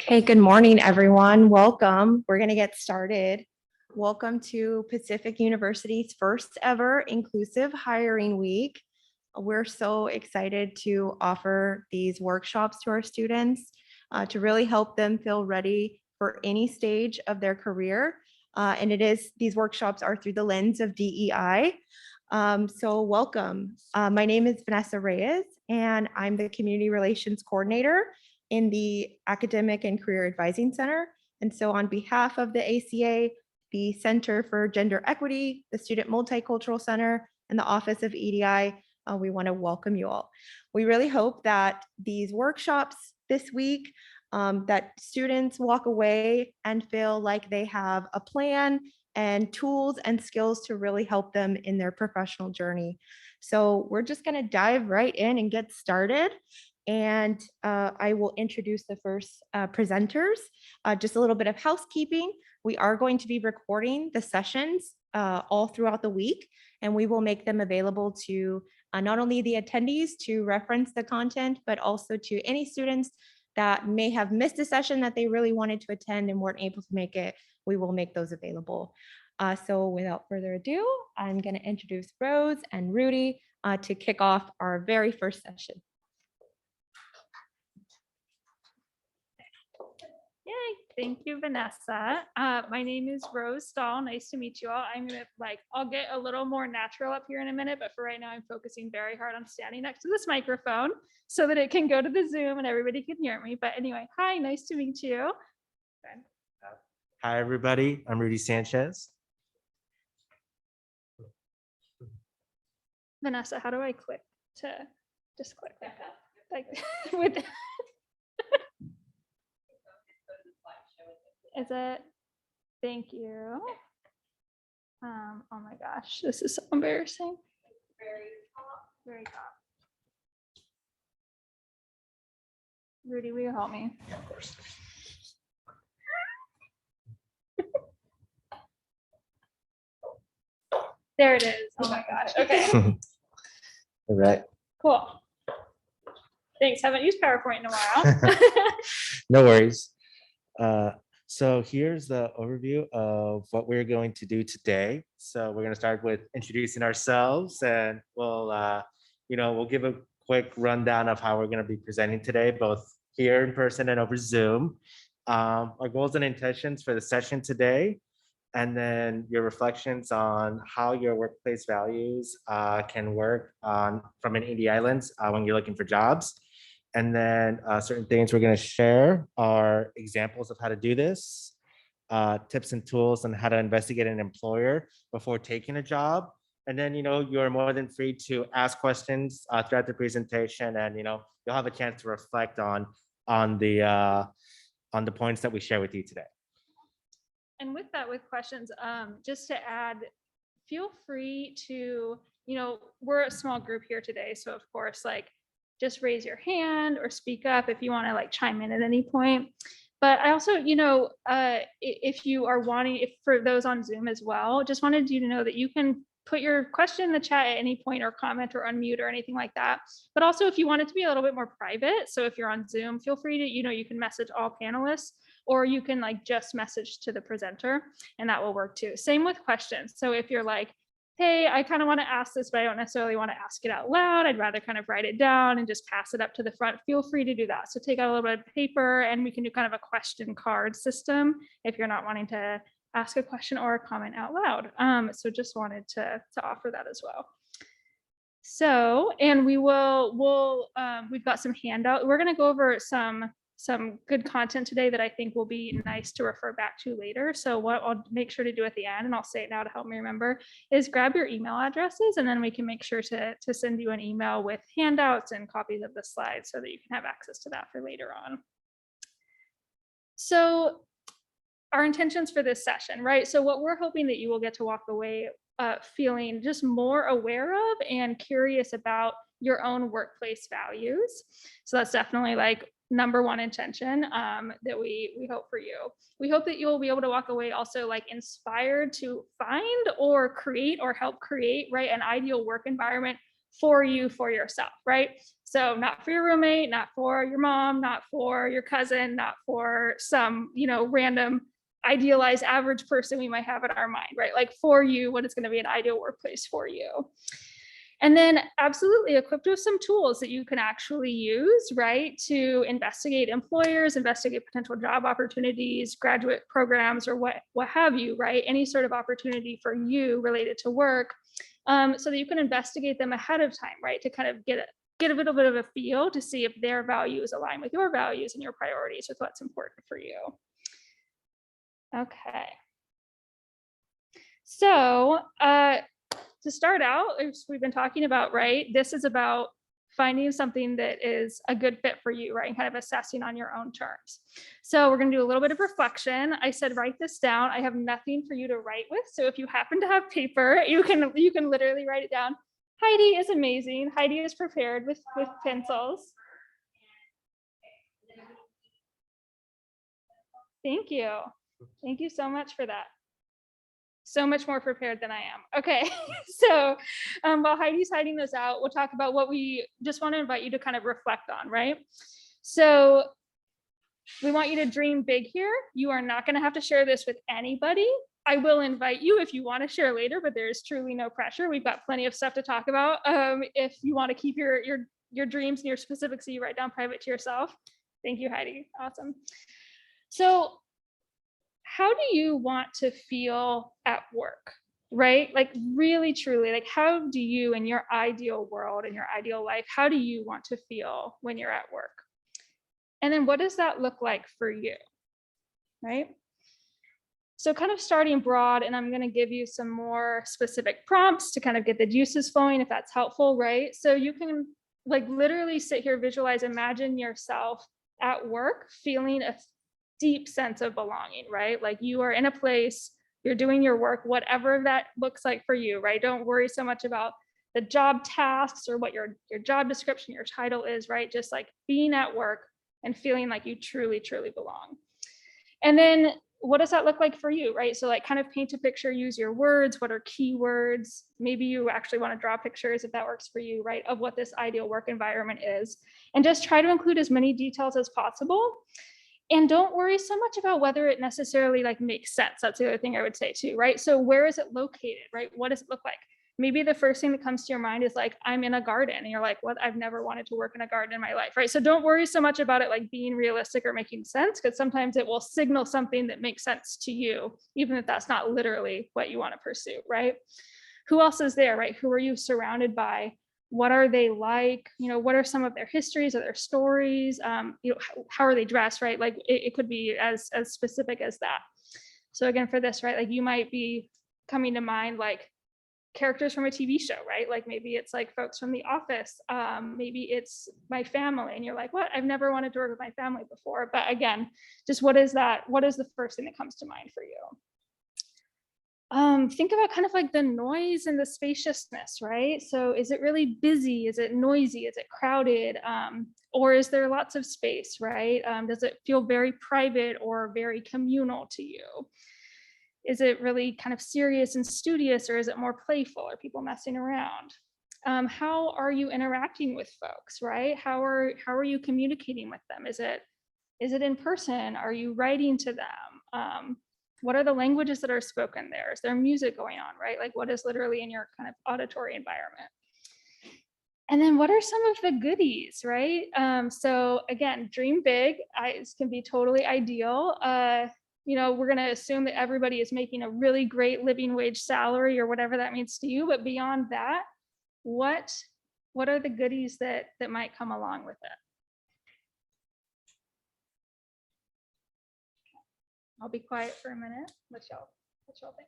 Hey, good morning, everyone. Welcome. We're going to get started. Welcome to Pacific University's first ever Inclusive Hiring Week. We're so excited to offer these workshops to our students to really help them feel ready for any stage of their career. These workshops are through the lens of DEI. So welcome. My name is Vanessa Reyes, and I'm the Community Relations Coordinator in the Academic and Career Advising Center. And so on behalf of the ACA, the Center for Gender Equity, the Student Multicultural Center, and the Office of EDI, we want to welcome you all. We really hope that these workshops this week, that students walk away and feel like they have a plan and tools and skills to really help them in their professional journey. So we're just going to dive right in and get started. And I will introduce the first presenters. Just a little bit of housekeeping. We are going to be recording the sessions all throughout the week, and we will make them available to not only the attendees to reference the content, but also to any students that may have missed a session that they really wanted to attend and weren't able to make it. We will make those available. So without further ado, I'm going to introduce Rose and Rudy to kick off our very first session. Yay, thank you, Vanessa. My name is Rose Stahl. Nice to meet you all. I'll get a little more natural up here in a minute, but for right now, I'm focusing very hard on standing next to this microphone so that it can go to the Zoom and everybody can hear me. But anyway, hi, nice to meet you. Hi, everybody. I'm Rudy Sanchez. Vanessa, how do I click to just click like with is it? Thank you. Oh my gosh, this is so embarrassing. Very top. Rudy, will you help me? Yeah, of course. There it is. Oh my gosh. Okay. All right. Cool. Thanks. Haven't used PowerPoint in a while. No worries. So here's the overview of what we're going to do today. So we're going to start with introducing ourselves, and we'll give a quick rundown of how we're going to be presenting today, both here in person and over Zoom. Our goals and intentions for the session today, and then your reflections on how your workplace values can work from an EDI lens when you're looking for jobs. And then certain things we're going to share are examples of how to do this, tips and tools on how to investigate an employer before taking a job. And then, you're more than free to ask questions throughout the presentation, and, you'll have a chance to reflect on the points that we share with you today. And with questions, just to add, feel free to, we're a small group here today. So of course, just raise your hand or speak up if you want to chime in at any point. But I also, if you are if for those on Zoom as well, just wanted you to know that you can put your question in the chat at any point, or comment or unmute or anything like that. But also if you want it to be a little bit more private, so if you're on Zoom, feel free to, you can message all panelists, or you can just message to the presenter, and that will work too. Same with questions. So if you're hey, I kind of want to ask this, but I don't necessarily want to ask it out loud. I'd rather kind of write it down and just pass it up to the front. Feel free to do that. So take out a little bit of paper, and we can do kind of a question card system if you're not wanting to ask a question or a comment out loud. So just wanted to offer that as well. So, and we've got some handout. We're going to go over some good content today that I think will be nice to refer back to later. So what I'll make sure to do at the end, and I'll say it now to help me remember, is grab your email addresses, and then we can make sure to send you an email with handouts and copies of the slides so that you can have access to that for later on. So our intentions for this session, right? So what we're hoping that you will get to walk away feeling just more aware of and curious about your own workplace values. So that's definitely number one intention that we hope for you. We hope that you'll be able to walk away also inspired to find or create or help create, right, an ideal work environment for you, for yourself, right? So not for your roommate, not for your mom, not for your cousin, not for some, random idealized average person we might have in our mind, right? Like for you, what is going to be an ideal workplace for you? And then absolutely equipped with some tools that you can actually use, right, to investigate employers, investigate potential job opportunities, graduate programs, or what have you, right? Any sort of opportunity for you related to work, so that you can investigate them ahead of time, right, to kind of get a little bit of a feel to see if their values align with your values and your priorities with what's important for you. Okay. So, to start out, as we've been talking about, right, this is about finding something that is a good fit for you, right, and kind of assessing on your own terms. So we're going to do a little bit of reflection. I said, write this down. I have nothing for you to write with. So if you happen to have paper, you can literally write it down. Heidi is amazing. Heidi is prepared with pencils. Thank you. Thank you so much for that. So much more prepared than I am. Okay, so while Heidi's hiding those out, we'll talk about what we just want to invite you to kind of reflect on, right? So we want you to dream big here. You are not going to have to share this with anybody. I will invite you if you want to share later, but there is truly no pressure. We've got plenty of stuff to talk about. If you want to keep your dreams and your specifics that you write down private to yourself. Thank you, Heidi. Awesome. So how do you want to feel at work, right? Like really, truly, like how do you in your ideal world, in your ideal life, how do you want to feel when you're at work? And then what does that look like for you, right? So kind of starting broad, and I'm going to give you some more specific prompts to kind of get the juices flowing if that's helpful, right? So you can like literally sit here, visualize, imagine yourself at work feeling a deep sense of belonging, right? Like you are in a place, you're doing your work, whatever that looks like for you, right? Don't worry so much about the job tasks or what your job description, your title is, right? Just like being at work and feeling like you truly, truly belong. And then what does that look like for you, right? So like kind of paint a picture, use your words, what are keywords? Maybe you actually want to draw pictures if that works for you, right? Of what this ideal work environment is. And just try to include as many details as possible. And don't worry so much about whether it necessarily like makes sense. That's the other thing I would say too, right? So where is it located, right? What does it look like? Maybe the first thing that comes to your mind is like, I'm in a garden, and you're like, what? I've never wanted to work in a garden in my life, right? So don't worry so much about it like being realistic or making sense, because sometimes it will signal something that makes sense to you, even if that's not literally what you want to pursue, right? Who else is there, right? Who are you surrounded by? What are they like? What are some of their histories or their stories? How are they dressed, right? Like it could be as specific as that. So again, for this, right, like you might be coming to mind like characters from a TV show, right? Like maybe it's like folks from The Office. Maybe it's my family, and you're like, what? I've never wanted to work with my family before. But again, just what is that? What is the first thing that comes to mind for you? Think about kind of like the noise and the spaciousness, right? So is it really busy? Is it noisy? Is it crowded? Or is there lots of space, right? Does it feel very private or very communal to you? Is it really kind of serious and studious, or is it more playful? Are people messing around? How are you interacting with folks, right? How are you communicating with them? Is it in person? Are you writing to them? What are the languages that are spoken there? Is there music going on, right? Like what is literally in your kind of auditory environment? And then what are some of the goodies, right? So again, dream big. This can be totally ideal. We're going to assume that everybody is making a really great living wage salary or whatever that means to you. But beyond that, what are the goodies that might come along with it? I'll be quiet for a minute. What y'all think?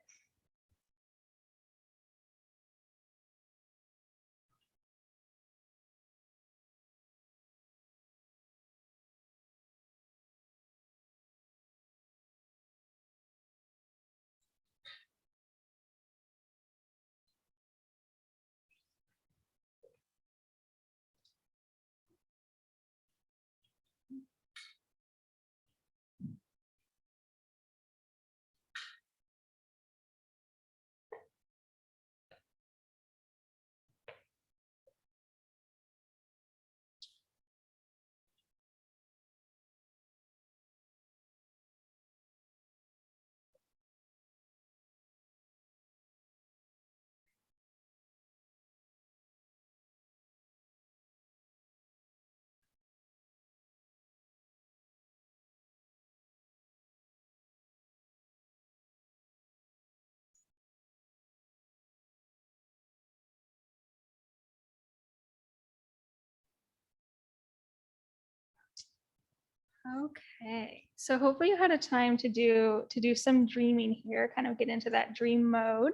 Okay, so hopefully you had a time to do some dreaming here, kind of get into that dream mode.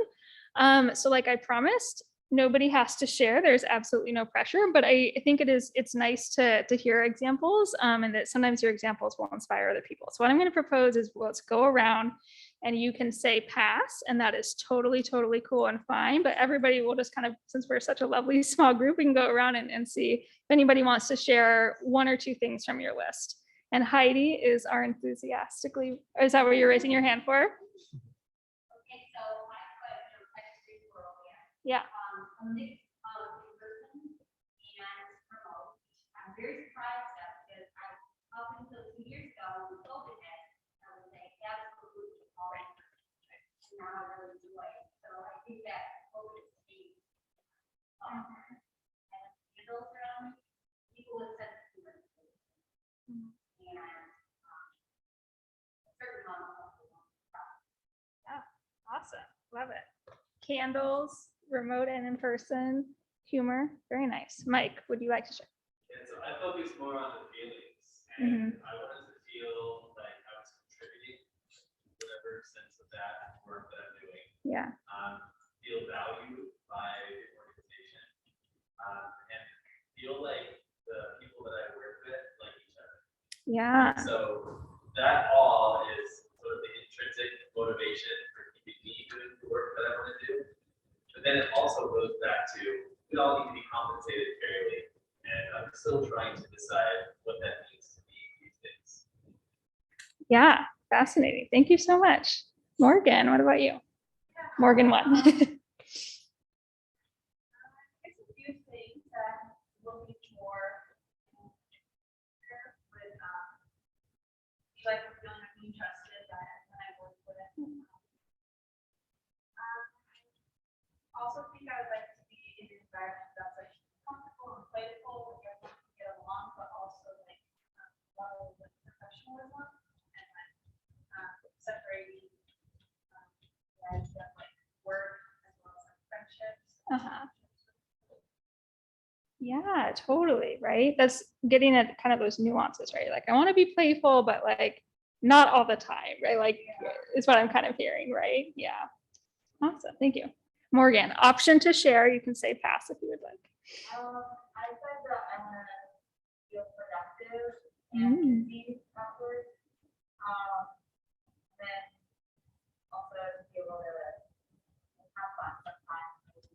So like I promised, nobody has to share. There's absolutely no pressure, but I think it's nice to hear examples, and that sometimes your examples will inspire other people. So what I'm going to propose is let's go around and you can say pass, and that is totally, totally cool and fine. But everybody will just kind of, since we're such a lovely small group, we can go around and see if anybody wants to share one or two things from your list. And Heidi is our enthusiastically, is that what you're raising your hand for? Okay, so I have a dream world here. Yeah. A mix of in-person and remote. I'm very surprised at because up until 2 years ago, when COVID hit, I would say absolutely all right. And now I really enjoy it. So I think that COVID is changed. And candles around me, people with sense of humor. And certain amount of Yeah. Awesome. Love it. Candles, remote and in person, humor. Very nice. Mike, would you like to share? And so I focus more on the feelings, Mhm. and I wanted to feel like I was contributing to whatever sense of that work that I'm doing. Yeah. Feel valued by the organization, and feel like the people that I work with like each other. Yeah. So that all is sort of the intrinsic motivation for keeping me doing the work that I want to do. But then it also goes back to we all need to be compensated fairly, and I'm still trying to decide what that means to me these days. Yeah. Fascinating. Thank you so much. Morgan, what about you? Morgan, what? There's a few things that will be more with like feeling like being trusted that when I work with it. Also think I would like to be in an environment that's like comfortable and playful, where everyone can get along, but also like level with professionalism and like separating the idea of like work as well as like friendships. Uh-huh. Yeah, totally. Right. That's getting at kind of those nuances, right? Like I want to be playful, but like not all the time, right? Like is what I'm kind of hearing, right? Yeah. Awesome. Thank you. Morgan, option to share. You can say pass if you would like. I said that I want to feel productive Mm. and be outward. Then also be able to have fun sometimes.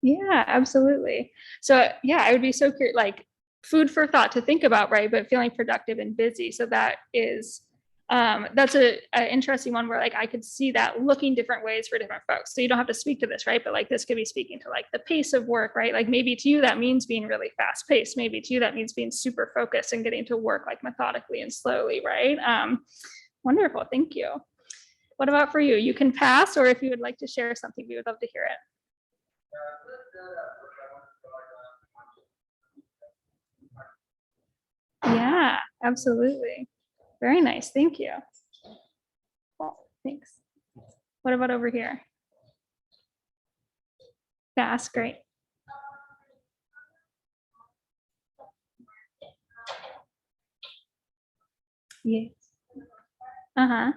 Yeah, absolutely. So yeah, I would be so curious, like food for thought to think about, right? But feeling productive and busy. So that is that's a interesting one where like I could see that looking different ways for different folks. So you don't have to speak to this, right? But like this could be speaking to like the pace of work, right? Like maybe to you that means being really fast paced. Maybe to you that means being super focused and getting to work like methodically and slowly, right? Wonderful. Thank you. What about for you? You can pass, or if you would like to share something, we would love to hear it. Yeah, absolutely. Very nice. Thank you. Well, thanks. What about over here? That's great. Yes. Uh-huh.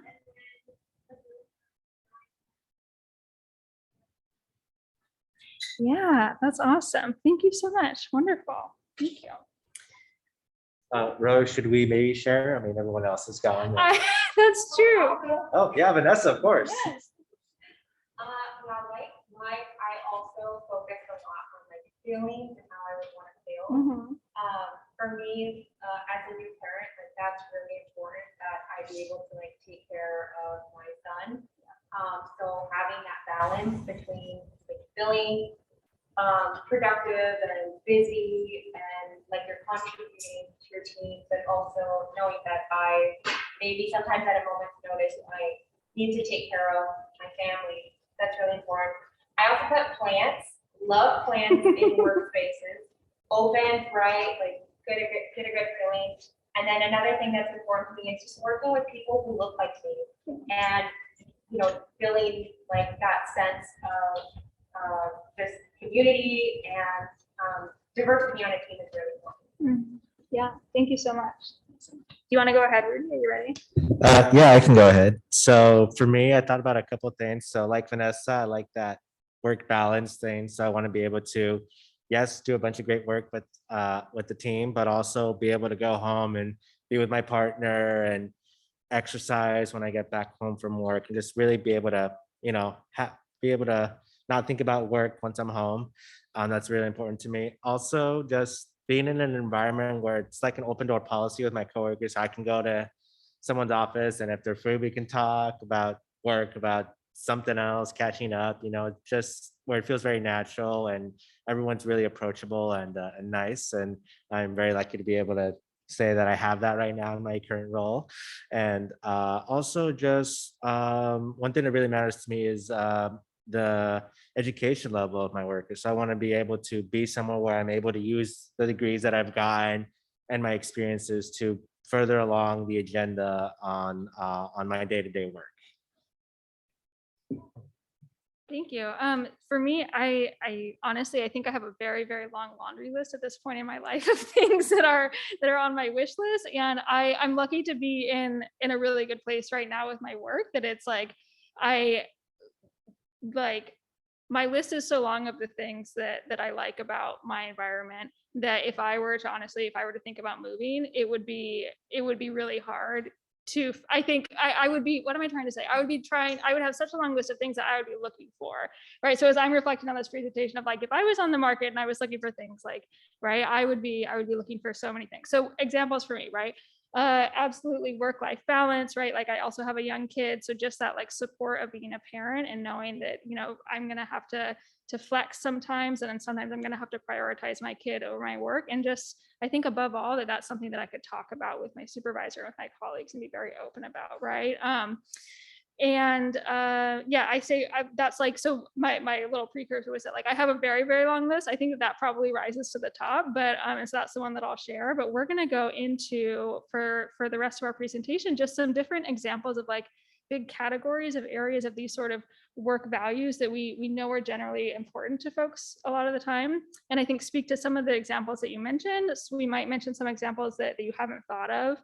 Yeah, that's awesome. Thank you so much. Wonderful. Thank you. Rose, should we maybe share? I mean, everyone else is gone. That's true. Oh, yeah, Vanessa, of course. Yes. I also focus a lot on like feelings and how I would want to feel. Mhm. For me, as a new parent, like that's really important that I be able to like take care of my son. So having that balance between like feeling productive and busy and like you're contributing to your team, but also knowing that I maybe sometimes at a moment's notice I need to take care of my family. That's really important. I also put plants, love plants in workspaces, open, bright, like get a good feeling. And then another thing that's important to me is just working with people who look like me and feeling like that sense of just community and diversity on a team is really important. Yeah, thank you so much. Do you want to go ahead, Rudy? Are you ready? Yeah, I can go ahead. So for me, I thought about a couple of things. So like Vanessa, I like that work balance thing. So I want to be able to, yes, do a bunch of great work with the team, but also be able to go home and be with my partner and exercise when I get back home from work and just really be able to, be able to not think about work once I'm home. That's really important to me. Also, just being in an environment where it's like an open door policy with my coworkers. I can go to someone's office and if they're free, we can talk about work, about something else, catching up, just where it feels very natural and everyone's really approachable and nice. And I'm very lucky to be able to say that I have that right now in my current role. And also just one thing that really matters to me is the education level of my workers. So I want to be able to be somewhere where I'm able to use the degrees that I've gotten and my experiences to further along the agenda on my day-to-day work. Thank you. For me, I honestly, I think I have a very, very long laundry list at this point in my life of things that are on my wish list. And I'm lucky to be in a really good place right now with my work that it's like, my list is so long of the things that I like about my environment that if I were to think about moving, it would be really hard to, I think I would be, what am I trying to say? I would have such a long list of things that I would be looking for, right? So as I'm reflecting on this presentation of like, if I was on the market and I was looking for things like, right, I would be looking for so many things. So examples for me, right? Absolutely work-life balance, right? Like I also have a young kid. So just that like support of being a parent and knowing that, I'm going to have to flex sometimes. And then sometimes I'm going to have to prioritize my kid over my work. And just, I think above all that's something that I could talk about with my supervisor, with my colleagues and be very open about. Right. I say that's like, so my little precursor was that like, I have a very, very long list. I think that probably rises to the top, but and so that's the one that I'll share, but we're going to go into for the rest of our presentation, just some different examples of like big categories of areas of these sort of work values that we know are generally important to folks a lot of the time. And I think speak to some of the examples that you mentioned. So we might mention some examples that you haven't thought of.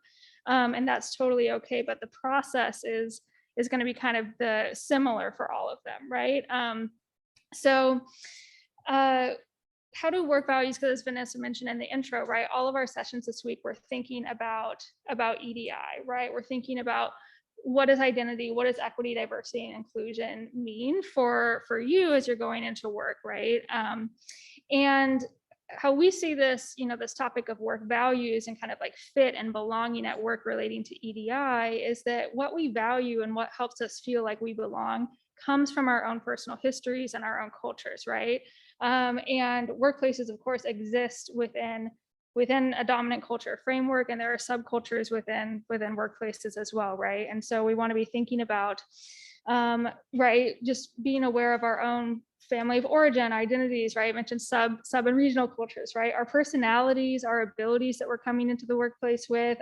And that's totally okay. But the process is going to be kind of the similar for all of them, right? How do work values, because as Vanessa mentioned in the intro, right? All of our sessions this week, we're thinking about EDI, right? We're thinking about what does identity, what does equity, diversity, and inclusion mean for you as you're going into work, right? And how we see this, this topic of work values and kind of like fit and belonging at work relating to EDI is that what we value and what helps us feel like we belong comes from our own personal histories and our own cultures, right? And workplaces, of course, exist within a dominant culture framework, and there are subcultures within workplaces as well, right? And so we want to be thinking about, right, just being aware of our own family of origin, identities, right? I mentioned sub and regional cultures, right? Our personalities, our abilities that we're coming into the workplace with,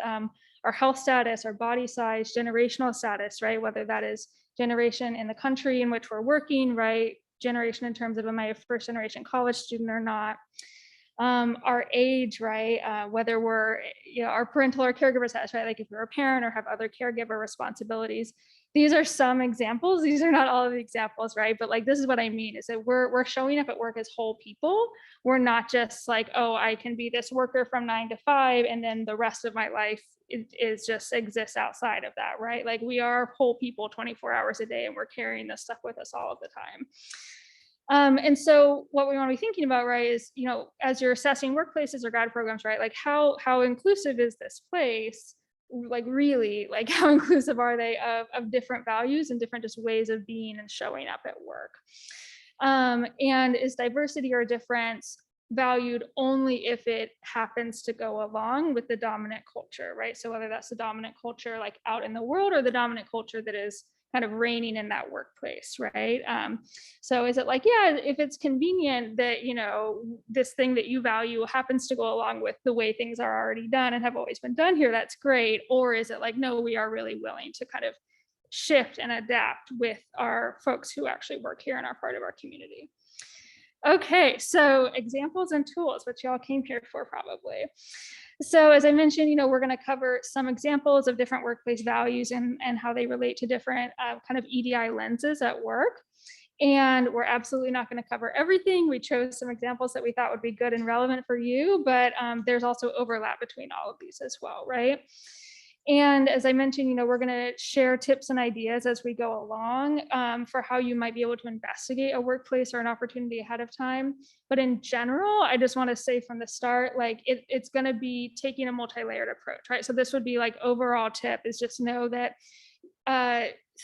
our health status, our body size, generational status, right? Whether that is generation in the country in which we're working, right? Generation in terms of am I a first generation college student or not? Our age, right? Whether we're, our parental or caregiver status, right? Like if you're a parent or have other caregiver responsibilities. These are some examples. These are not all of the examples, right? But like, this is what I mean is that we're showing up at work as whole people. We're not just like, oh, I can be this worker from 9 to 5, and then the rest of my life is just exists outside of that, right? Like we are whole people 24 hours a day, and we're carrying this stuff with us all of the time. And so what we want to be thinking about, right, is, as you're assessing workplaces or grad programs, right, like how inclusive is this place? Like really, like how inclusive are they of different values and different just ways of being and showing up at work? And is diversity or difference valued only if it happens to go along with the dominant culture, right? So whether that's the dominant culture like out in the world or the dominant culture that is kind of reigning in that workplace, right? So is it like, yeah, if it's convenient that, this thing that you value happens to go along with the way things are already done and have always been done here, that's great. Or is it like, no, we are really willing to kind of shift and adapt with our folks who actually work here and are part of our community? Okay, so examples and tools, which y'all came here for probably. So as I mentioned, we're going to cover some examples of different workplace values and how they relate to different kind of EDI lenses at work. And we're absolutely not going to cover everything. We chose some examples that we thought would be good and relevant for you, but there's also overlap between all of these as well, right? And as I mentioned, we're going to share tips and ideas as we go along for how you might be able to investigate a workplace or an opportunity ahead of time. But in general, I just want to say from the start, like it's going to be taking a multi-layered approach, right? So this would be like overall tip is just know that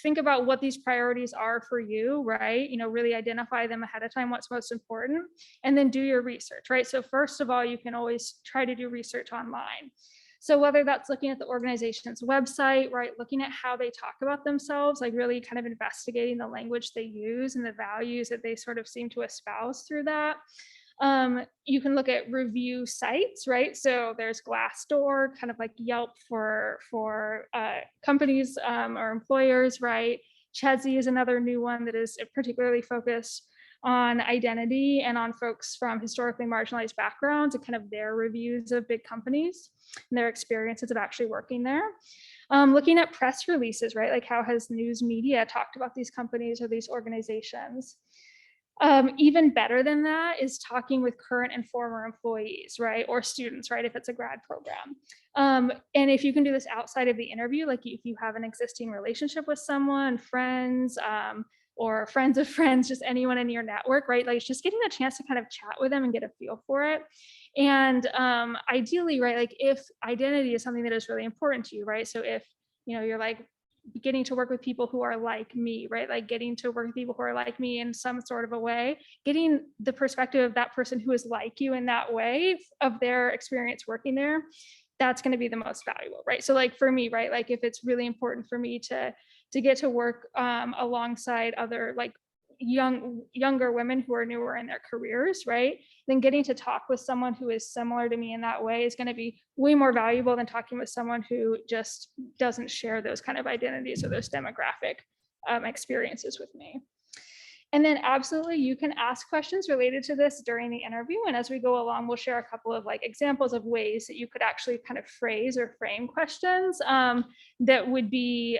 think about what these priorities are for you, right? Really identify them ahead of time, what's most important, and then do your research, right? So first of all, you can always try to do research online. So whether that's looking at the organization's website, right, looking at how they talk about themselves, like really kind of investigating the language they use and the values that they sort of seem to espouse through that. You can look at review sites, right? So there's Glassdoor, kind of like Yelp for companies or employers, right? Chesney is another new one that is particularly focused on identity and on folks from historically marginalized backgrounds and kind of their reviews of big companies and their experiences of actually working there. Looking at press releases, right? Like how has news media talked about these companies or these organizations? Even better than that is talking with current and former employees, right? Or students, right? If it's a grad program. And if you can do this outside of the interview, like if you have an existing relationship with someone, friends, or friends of friends, just anyone in your network, right? Like it's just getting a chance to kind of chat with them and get a feel for it. And ideally, right, like if identity is something that is really important to you, right? So if, you're like getting to work with people who are like me, right? Like getting to work with people who are like me in some sort of a way, getting the perspective of that person who is like you in that way of their experience working there, that's going to be the most valuable, right? So like for me, right, like if it's really important for me to get to work alongside other like younger women who are newer in their careers, right, then getting to talk with someone who is similar to me in that way is going to be way more valuable than talking with someone who just doesn't share those kind of identities or those demographic experiences with me. And then absolutely, you can ask questions related to this during the interview. And as we go along, we'll share a couple of like examples of ways that you could actually kind of phrase or frame questions that would be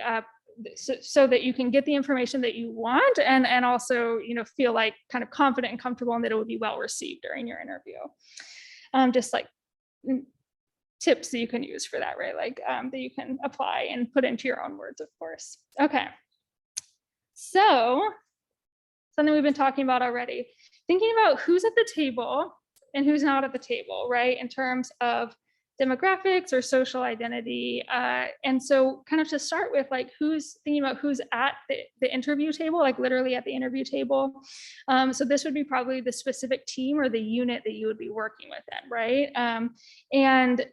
so that you can get the information that you want and also, feel like kind of confident and comfortable and that it would be well received during your interview. Just like tips that you can use for that, right? Like that you can apply and put into your own words, of course. Okay. So something we've been talking about already, thinking about who's at the table and who's not at the table, right? In terms of demographics or social identity. And so kind of to start with, like who's thinking about who's at the interview table, like literally at the interview table. So this would be probably the specific team or the unit that you would be working with then, right? And,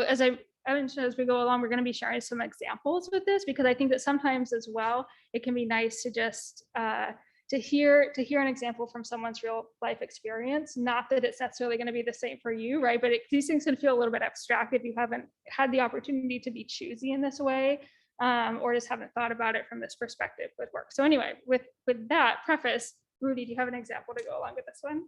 as I mentioned, as we go along, we're going to be sharing some examples with this because I think that sometimes as well, it can be nice to just to hear an example from someone's real life experience. Not that it's necessarily going to be the same for you, right? But these things can feel a little bit abstract if you haven't had the opportunity to be choosy in this way, or just haven't thought about it from this perspective with work. So anyway, with that preface, Rudy, do you have an example to go along with this one?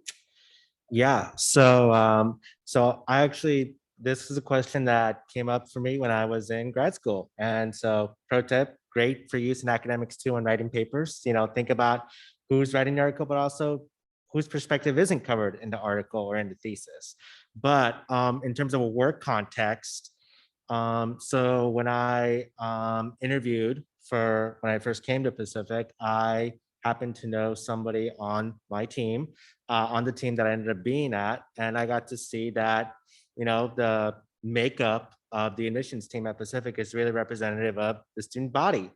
Yeah. So I actually, this is a question that came up for me when I was in grad school. And so pro tip, great for use in academics too when writing papers. Think about who's writing the article, but also whose perspective isn't covered in the article or in the thesis. But in terms of a work context, so when I interviewed when I first came to Pacific, I happened to know somebody on my team, on the team that I ended up being at, and I got to see that, the makeup of the admissions team at Pacific is really representative of the student body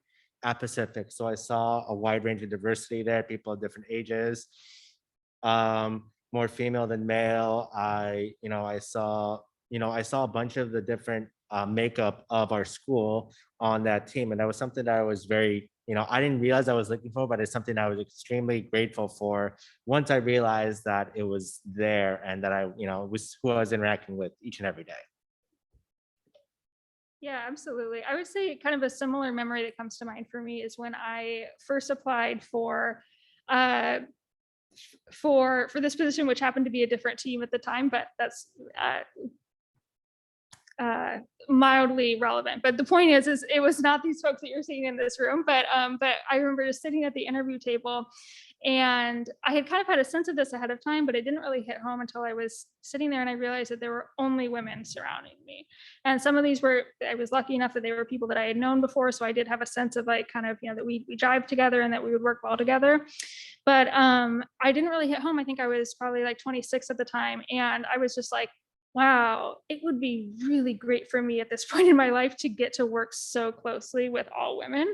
at Pacific. So I saw a wide range of diversity there, people of different ages, more female than male. I saw a bunch of the different makeup of our school on that team. And that was something that I was very, I didn't realize I was looking for, but it's something I was extremely grateful for once I realized that it was there and that I, was who I was interacting with each and every day. Yeah, absolutely. I would say kind of a similar memory that comes to mind for me is when I first applied for this position, which happened to be a different team at the time, but that's mildly relevant. But the point is it was not these folks that you're seeing in this room. But I remember just sitting at the interview table, and I had kind of had a sense of this ahead of time, but it didn't really hit home until I was sitting there and I realized that there were only women surrounding me. And some of these I was lucky enough that they were people that I had known before. So I did have a sense of like kind of, that we jived together and that we would work well together. But I didn't really hit home. I think I was probably like 26 at the time. And I was just like, wow, it would be really great for me at this point in my life to get to work so closely with all women.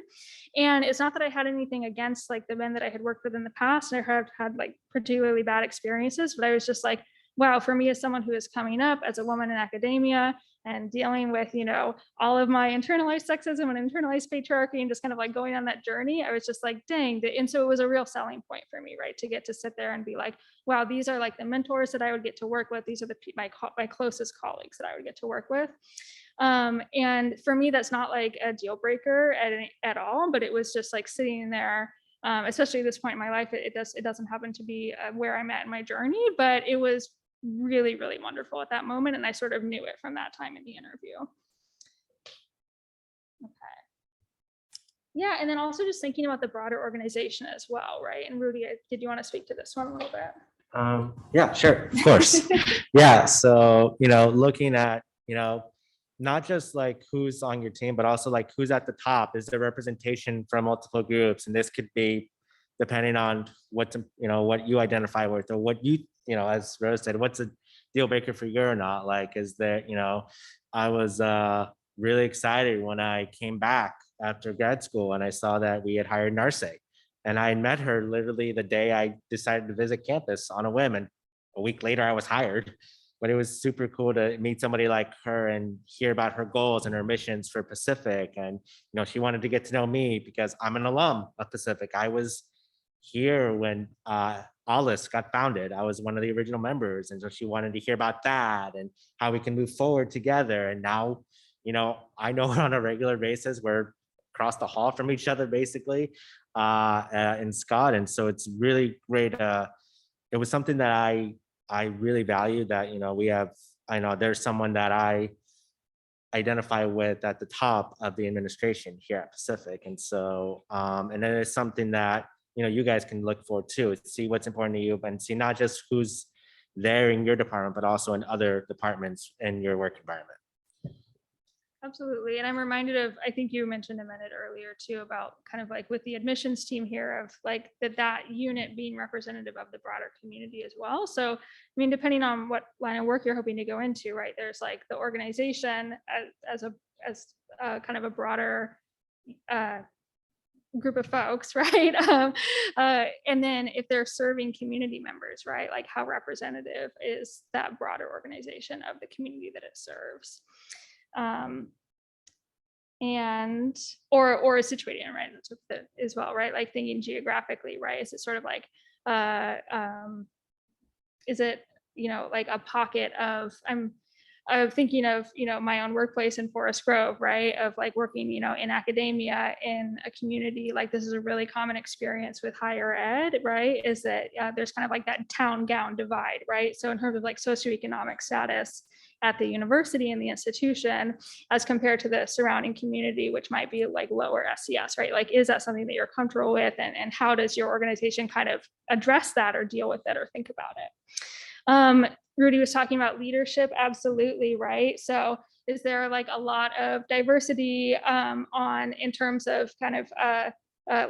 And it's not that I had anything against like the men that I had worked with in the past. And I have had like particularly bad experiences, but I was just like, wow, for me as someone who is coming up as a woman in academia and dealing with, all of my internalized sexism and internalized patriarchy and just kind of like going on that journey, I was just like, dang. And so it was a real selling point for me, right? To get to sit there and be like, wow, these are like the mentors that I would get to work with. These are my closest colleagues that I would get to work with. And for me, that's not like a deal breaker at all, but it was just like sitting there, especially at this point in my life, it doesn't happen to be where I'm at in my journey, but it was really, really wonderful at that moment. And I sort of knew it from that time in the interview. Okay. Yeah, and then also just thinking about the broader organization as well, right? And Rudy, did you want to speak to this one a little bit? Yeah, sure, of course. Yeah, so, looking at, not just like who's on your team, but also like who's at the top. Is there representation from multiple groups? And this could be depending on what you identify with, or what as Rose said, what's a deal breaker for you or not. Like, is there, I was really excited when I came back after grad school and I saw that we had hired Narce. And I met her literally the day I decided to visit campus on a whim. And a week later, I was hired. But it was super cool to meet somebody like her and hear about her goals and her missions for Pacific. And, she wanted to get to know me because I'm an alum of Pacific. I was here when Alice got founded. I was one of the original members. And so she wanted to hear about that and how we can move forward together. And now, I know her on a regular basis. We're across the hall from each other, basically, in Scott. And so it's really great. It was something that I really value, that, I know there's someone that I identify with at the top of the administration here at Pacific. And so, and then it's something that, you guys can look for too, see what's important to you and see not just who's there in your department, but also in other departments in your work environment. Absolutely. And I'm reminded of, I think you mentioned a minute earlier too, about kind of like with the admissions team here of like that unit being representative of the broader community as well. So, I mean, depending on what line of work you're hoping to go into, right, there's like the organization as kind of a broader group of folks, right? And then if they're serving community members, right, like how representative is that broader organization of the community that it serves? And or is situated in, right, as well, right, like thinking geographically, right, is it sort of like is it like a pocket of, I'm thinking of my own workplace in Forest Grove, right, of like working in academia in a community, like this is a really common experience with higher ed, right, is that there's kind of like that town gown divide, right? So in terms of like socioeconomic status at the university and the institution as compared to the surrounding community, which might be like lower SES, right? Like, is that something that you're comfortable with? And how does your organization kind of address that or deal with it or think about it? Rudy was talking about leadership. Absolutely, right? So is there like a lot of diversity in terms of kind of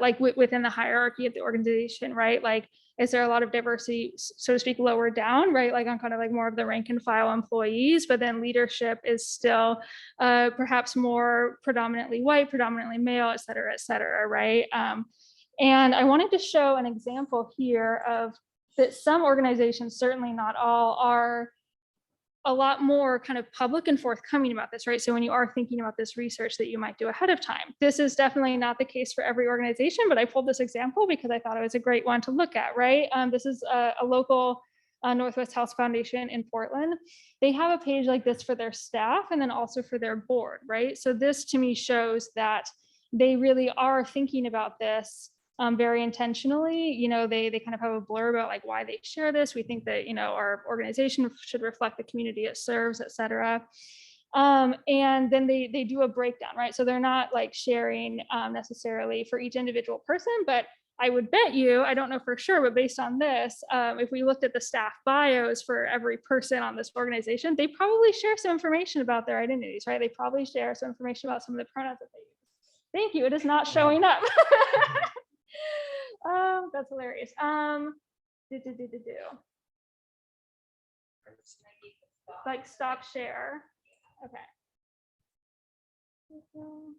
like within the hierarchy of the organization, right? Like, is there a lot of diversity, so to speak, lower down, right? Like on kind of like more of the rank and file employees, but then leadership is still perhaps more predominantly white, predominantly male, et cetera, right? And I wanted to show an example here of that some organizations, certainly not all, are a lot more kind of public and forthcoming about this, right? So when you are thinking about this research that you might do ahead of time, this is definitely not the case for every organization, but I pulled this example because I thought it was a great one to look at, right? This is a local Northwest Health Foundation in Portland. They have a page like this for their staff and then also for their board, right? So this to me shows that they really are thinking about this very intentionally. They kind of have a blurb about like why they share this. We think that, our organization should reflect the community it serves, et cetera. And then they do a breakdown, right? So they're not like sharing necessarily for each individual person, but I would bet you, I don't know for sure, but based on this, if we looked at the staff bios for every person on this organization, they probably share some information about their identities, right? They probably share some information about some of the pronouns that they use. Thank you, it is not showing up. That's hilarious. Like stop share. Okay. Thank you.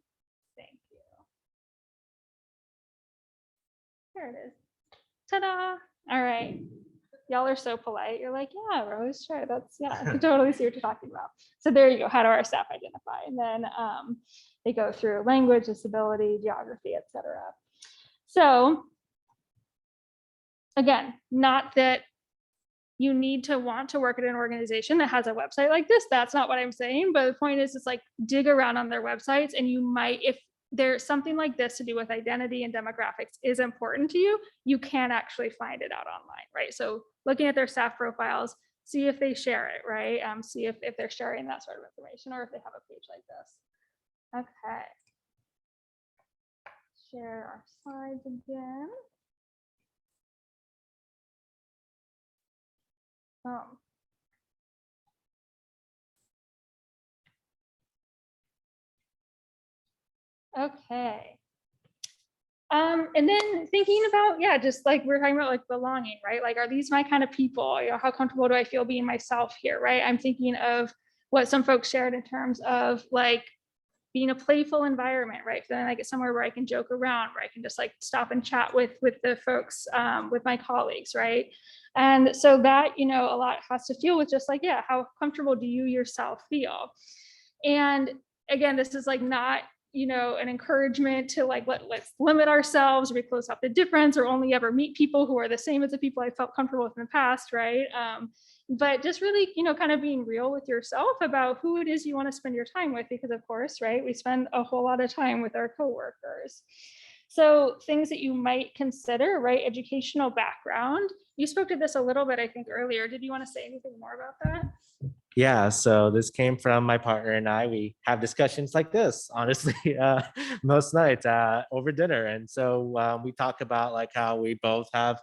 There it is. Ta-da. All right. Y'all are so polite. You're like, yeah, Rose, sure. That's, yeah, I can totally see what you're talking about. So there you go. How do our staff identify? And then they go through language, disability, geography, etc. So again, not that you need to want to work at an organization that has a website like this. That's not what I'm saying. But the point is, it's like dig around on their websites, and you might, if there's something like this to do with identity and demographics is important to you, you can actually find it out online, right? So looking at their staff profiles, see if they share it, right? See if they're sharing that sort of information, or if they have a page like this. Okay. Share our slides again. Okay. And then thinking about, yeah, just like we're talking about like belonging, right? Like, are these my kind of people? You know, how comfortable do I feel being myself here, right? I'm thinking of what some folks shared in terms of like being a playful environment, right? Feeling like it's somewhere where I can joke around, where I can just like stop and chat with the folks, with my colleagues, right? And so that, you know, a lot has to feel with just like, yeah, how comfortable do you yourself feel? And again, this is like not, you know, an encouragement to like, let's limit ourselves, or we close off the difference, or only ever meet people who are the same as the people I felt comfortable with in the past, right? But just really, you know, kind of being real with yourself about who it is you want to spend your time with, because of course, right, we spend a whole lot of time with our coworkers. So things that you might consider, right? Educational background. You spoke to this a little bit, I think, earlier. Did you want to say anything more about that? Yeah, so this came from my partner and I. We have discussions like this, honestly, most nights over dinner. And so we talk about like how we both have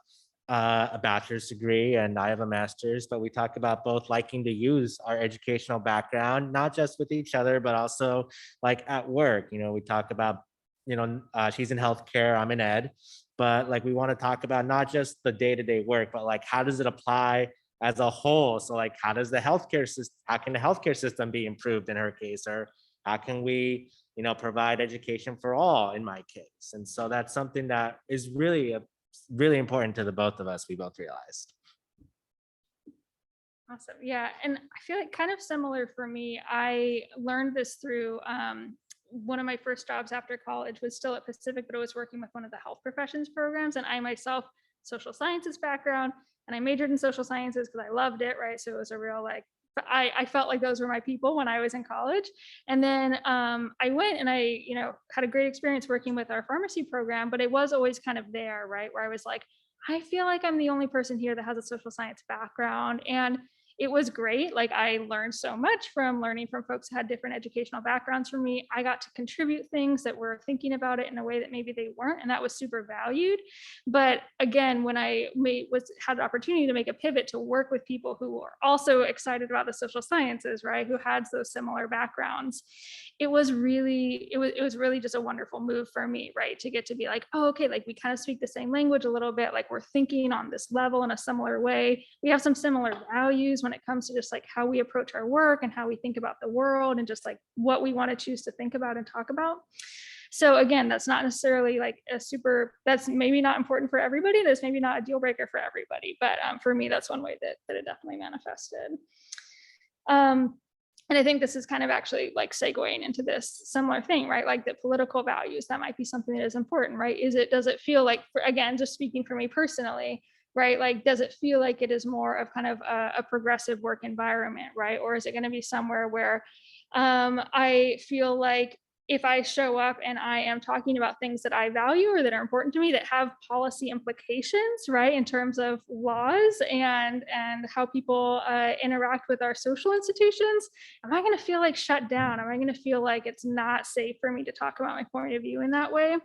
a bachelor's degree and I have a master's, but we talk about both liking to use our educational background, not just with each other, but also like at work. You know, we talk about, you know, she's in healthcare, I'm in ed, but like we want to talk about not just the day-to-day work, but like how does it apply as a whole? So like, how does the healthcare system, how can the healthcare system be improved in her case? Or how can we, you know, provide education for all in my case? And so that's something that is really, really important to the both of us, we both realized. Awesome. Yeah. And I feel like kind of similar for me. I learned this through one of my first jobs after college was still at Pacific, but I was working with one of the health professions programs. And I myself, social sciences background, and I majored in social sciences because I loved it, right? So it was a real like, I felt like those were my people when I was in college. And then I went and I, you know, had a great experience working with our pharmacy program, but it was always kind of there, right? Where I was like, I feel like I'm the only person here that has a social science background. And it was great. Like I learned so much from learning from folks who had different educational backgrounds from me. I got to contribute things that were thinking about it in a way that maybe they weren't, and that was super valued. But again, when I had the opportunity to make a pivot to work with people who are also excited about the social sciences, right, who had those similar backgrounds, it was really just a wonderful move for me, right, to get to be like, oh, okay, like we kind of speak the same language a little bit, like we're thinking on this level in a similar way. We have some similar values when it comes to just like how we approach our work and how we think about the world and just like what we want to choose to think about and talk about. So again, that's not necessarily like that's maybe not important for everybody. That's maybe not a deal breaker for everybody, but for me, that's one way that it definitely manifested. And I think this is kind of actually like segueing into this similar thing, right? Like the political values, that might be something that is important, right? Does it feel like, again, just speaking for me personally, right? Like, does it feel like it is more of kind of a progressive work environment, right? Or is it going to be somewhere where I feel like if I show up and I am talking about things that I value or that are important to me that have policy implications, right, in terms of laws and how people interact with our social institutions, am I going to feel like shut down? Am I going to feel like it's not safe for me to talk about my point of view in that way?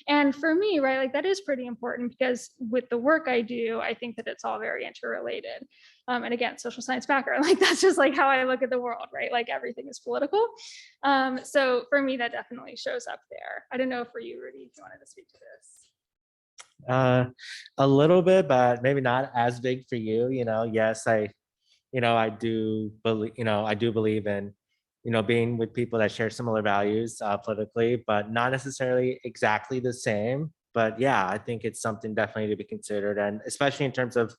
And for me, right, like that is pretty important because with the work I do, I think that it's all very interrelated. And again, social science background, like that's just like how I look at the world, right? Like everything is political. So for me, that definitely shows up there. I don't know for you, Rudy, if you wanted to speak to this. A little bit, but maybe not as big for you. Yes, I do believe, I do believe in, being with people that share similar values politically, but not necessarily exactly the same. But yeah, I think it's something definitely to be considered, and especially in terms of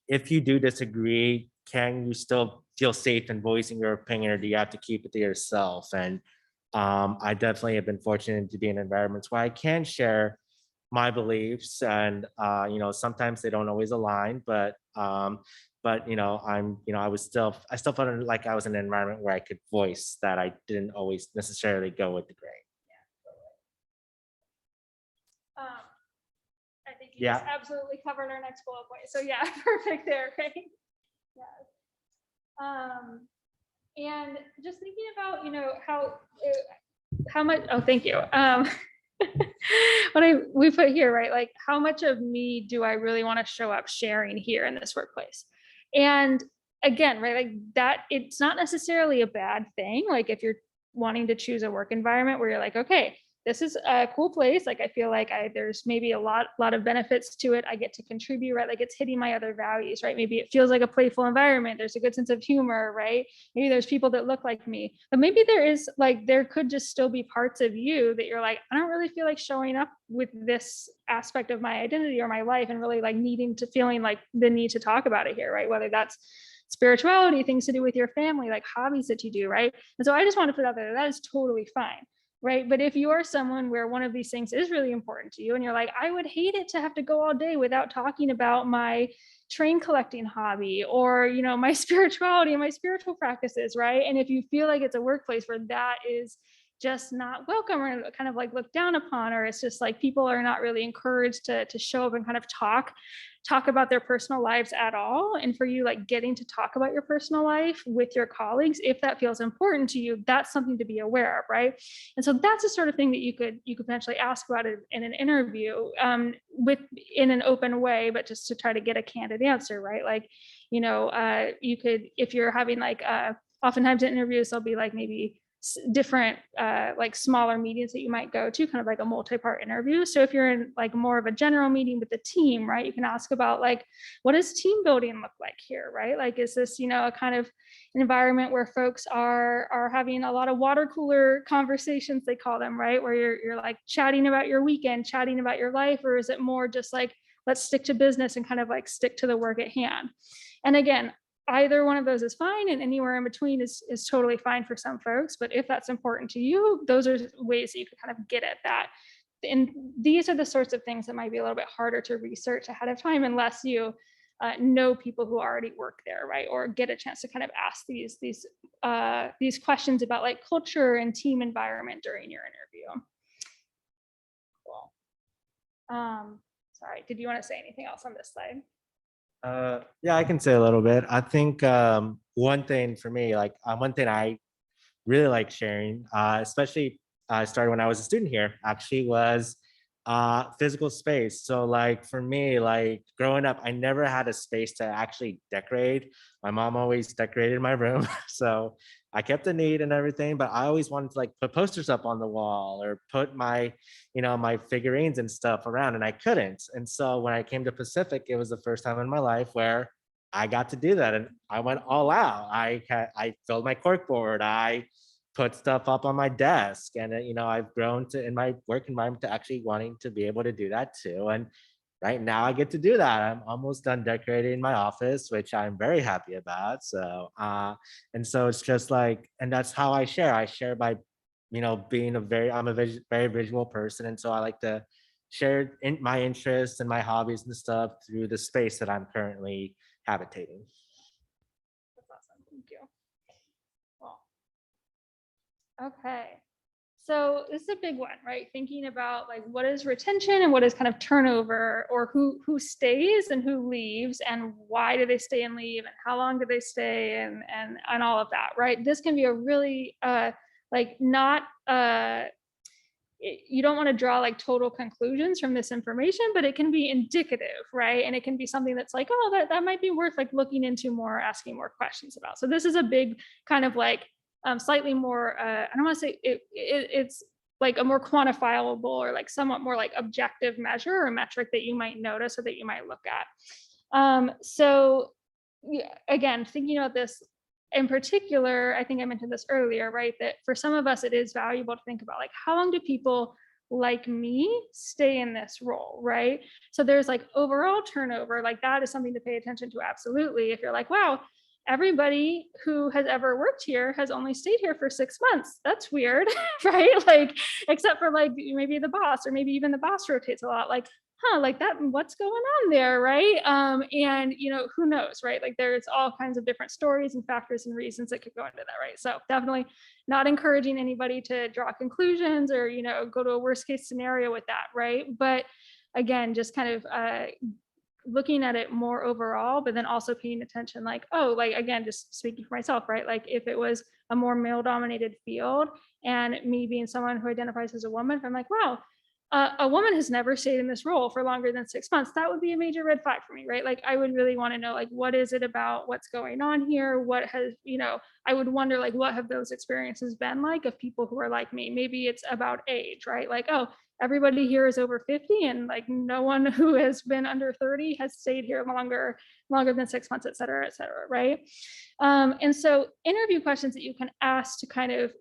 if you do disagree, can you still feel safe in voicing your opinion, or do you have to keep it to yourself? And I definitely have been fortunate to be in environments where I can share my beliefs, and sometimes they don't always align, but I still felt like I was in an environment where I could voice that I didn't always necessarily go with the grain. I think you just Yeah. absolutely covered our next bullet point. So yeah, perfect there, right? Yes. And just thinking about, how much, oh, thank you. We put here, right? Like how much of me do I really want to show up sharing here in this workplace? And again, right, like that, it's not necessarily a bad thing. Like if you're wanting to choose a work environment where you're like, okay, this is a cool place. Like I feel like there's maybe a lot of benefits to it. I get to contribute, right? Like it's hitting my other values, right? Maybe it feels like a playful environment. There's a good sense of humor, right? Maybe there's people that look like me, but maybe there could just still be parts of you that you're like, I don't really feel like showing up with this aspect of my identity or my life and really like feeling like the need to talk about it here, right? Whether that's spirituality, things to do with your family, like hobbies that you do, right? And so I just want to put out there that is totally fine. Right. But if you are someone where one of these things is really important to you and you're like, I would hate it to have to go all day without talking about my train collecting hobby or, my spirituality and my spiritual practices. Right. And if you feel like it's a workplace where that is just not welcome or kind of like looked down upon, or it's just like people are not really encouraged to show up and kind of talk about their personal lives at all. And for you, like getting to talk about your personal life with your colleagues, if that feels important to you, that's something to be aware of, right? And so that's the sort of thing that you could potentially ask about it in an interview in an open way, but just to try to get a candid answer, right? Like, you could, if you're having like, oftentimes in interviews, there'll be like maybe different like smaller meetings that you might go to, kind of like a multi-part interview. So if you're in like more of a general meeting with the team, right, you can ask about like, what does team building look like here, right? Like, is this, a kind of environment where folks are having a lot of water cooler conversations, they call them, right, where you're like chatting about your weekend, chatting about your life, or is it more just like, let's stick to business and kind of like stick to the work at hand? And again, either one of those is fine, and anywhere in between is totally fine for some folks. But if that's important to you, those are ways that you could kind of get at that. And these are the sorts of things that might be a little bit harder to research ahead of time unless you know people who already work there, right? Or get a chance to kind of ask these questions about like culture and team environment during your interview. Cool. Sorry, did you want to say anything else on this slide? Yeah, I can say a little bit. I think one thing for me, like one thing I really like sharing, especially started when I was a student here, actually was physical space. So like for me, like growing up, I never had a space to actually decorate. My mom always decorated my room. So I kept it neat and everything, but I always wanted to like put posters up on the wall or put my, my figurines and stuff around, and I couldn't. And so when I came to Pacific, it was the first time in my life where I got to do that, and I went all out. I filled my corkboard. I put stuff up on my desk, and I've grown to in my work environment to actually wanting to be able to do that too. And right now I get to do that. I'm almost done decorating my office, which I'm very happy about. So and so it's just like, and that's how I share by being I'm a very visual person, and so I like to share my interests and my hobbies and stuff through the space that I'm currently habitating. That's awesome. Thank you. Cool. Okay. So this is a big one, right? Thinking about like what is retention and what is kind of turnover, or who stays and who leaves, and why do they stay and leave, and how long do they stay, and all of that, right? This can be a really like not you don't want to draw like total conclusions from this information, but it can be indicative, right? And it can be something that's like, oh, that might be worth like looking into more, asking more questions about. So this is a big kind of like slightly more, I don't want to say it's like a more quantifiable or like somewhat more like objective measure or metric that you might notice or that you might look at. So yeah, again, thinking about this in particular, I think I mentioned this earlier, right? That for some of us, it is valuable to think about like, how long do people like me stay in this role, right? So there's like overall turnover, like that is something to pay attention to. Absolutely. If you're like, wow, everybody who has ever worked here has only stayed here for 6 months. That's weird, right? Like, except for like maybe the boss, or maybe even the boss rotates a lot. Like, like that, what's going on there, right? And who knows, right? Like there's all kinds of different stories and factors and reasons that could go into that, right? So definitely not encouraging anybody to draw conclusions or go to a worst case scenario with that, right? But again, just kind of looking at it more overall, but then also paying attention, like, oh, like again, just speaking for myself, right? Like if it was a more male dominated field and me being someone who identifies as a woman, if I'm like, wow, a woman has never stayed in this role for longer than 6 months, that would be a major red flag for me, right? Like I would really want to know, like, what is it about, what's going on here? What has, I would wonder, like, what have those experiences been like of people who are like me? Maybe it's about age, right? Like, oh, everybody here is over 50 and like no one who has been under 30 has stayed here longer than 6 months, et cetera, right? And so interview questions that you can ask to kind of,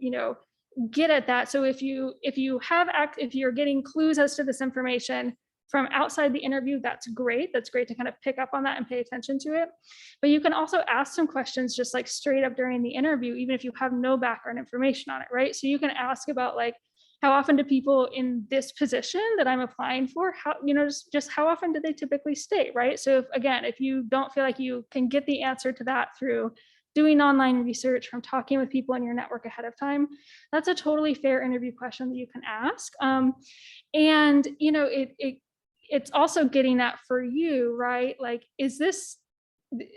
get at that. So if you're getting clues as to this information from outside the interview, that's great. That's great to kind of pick up on that and pay attention to it. But you can also ask some questions just like straight up during the interview, even if you have no background information on it, right? So you can ask about like, how often do people in this position that I'm applying for, just how often do they typically stay, right? So if you don't feel like you can get the answer to that through doing online research, from talking with people in your network ahead of time, that's a totally fair interview question that you can ask. And it's also getting that for you, right? Like, is this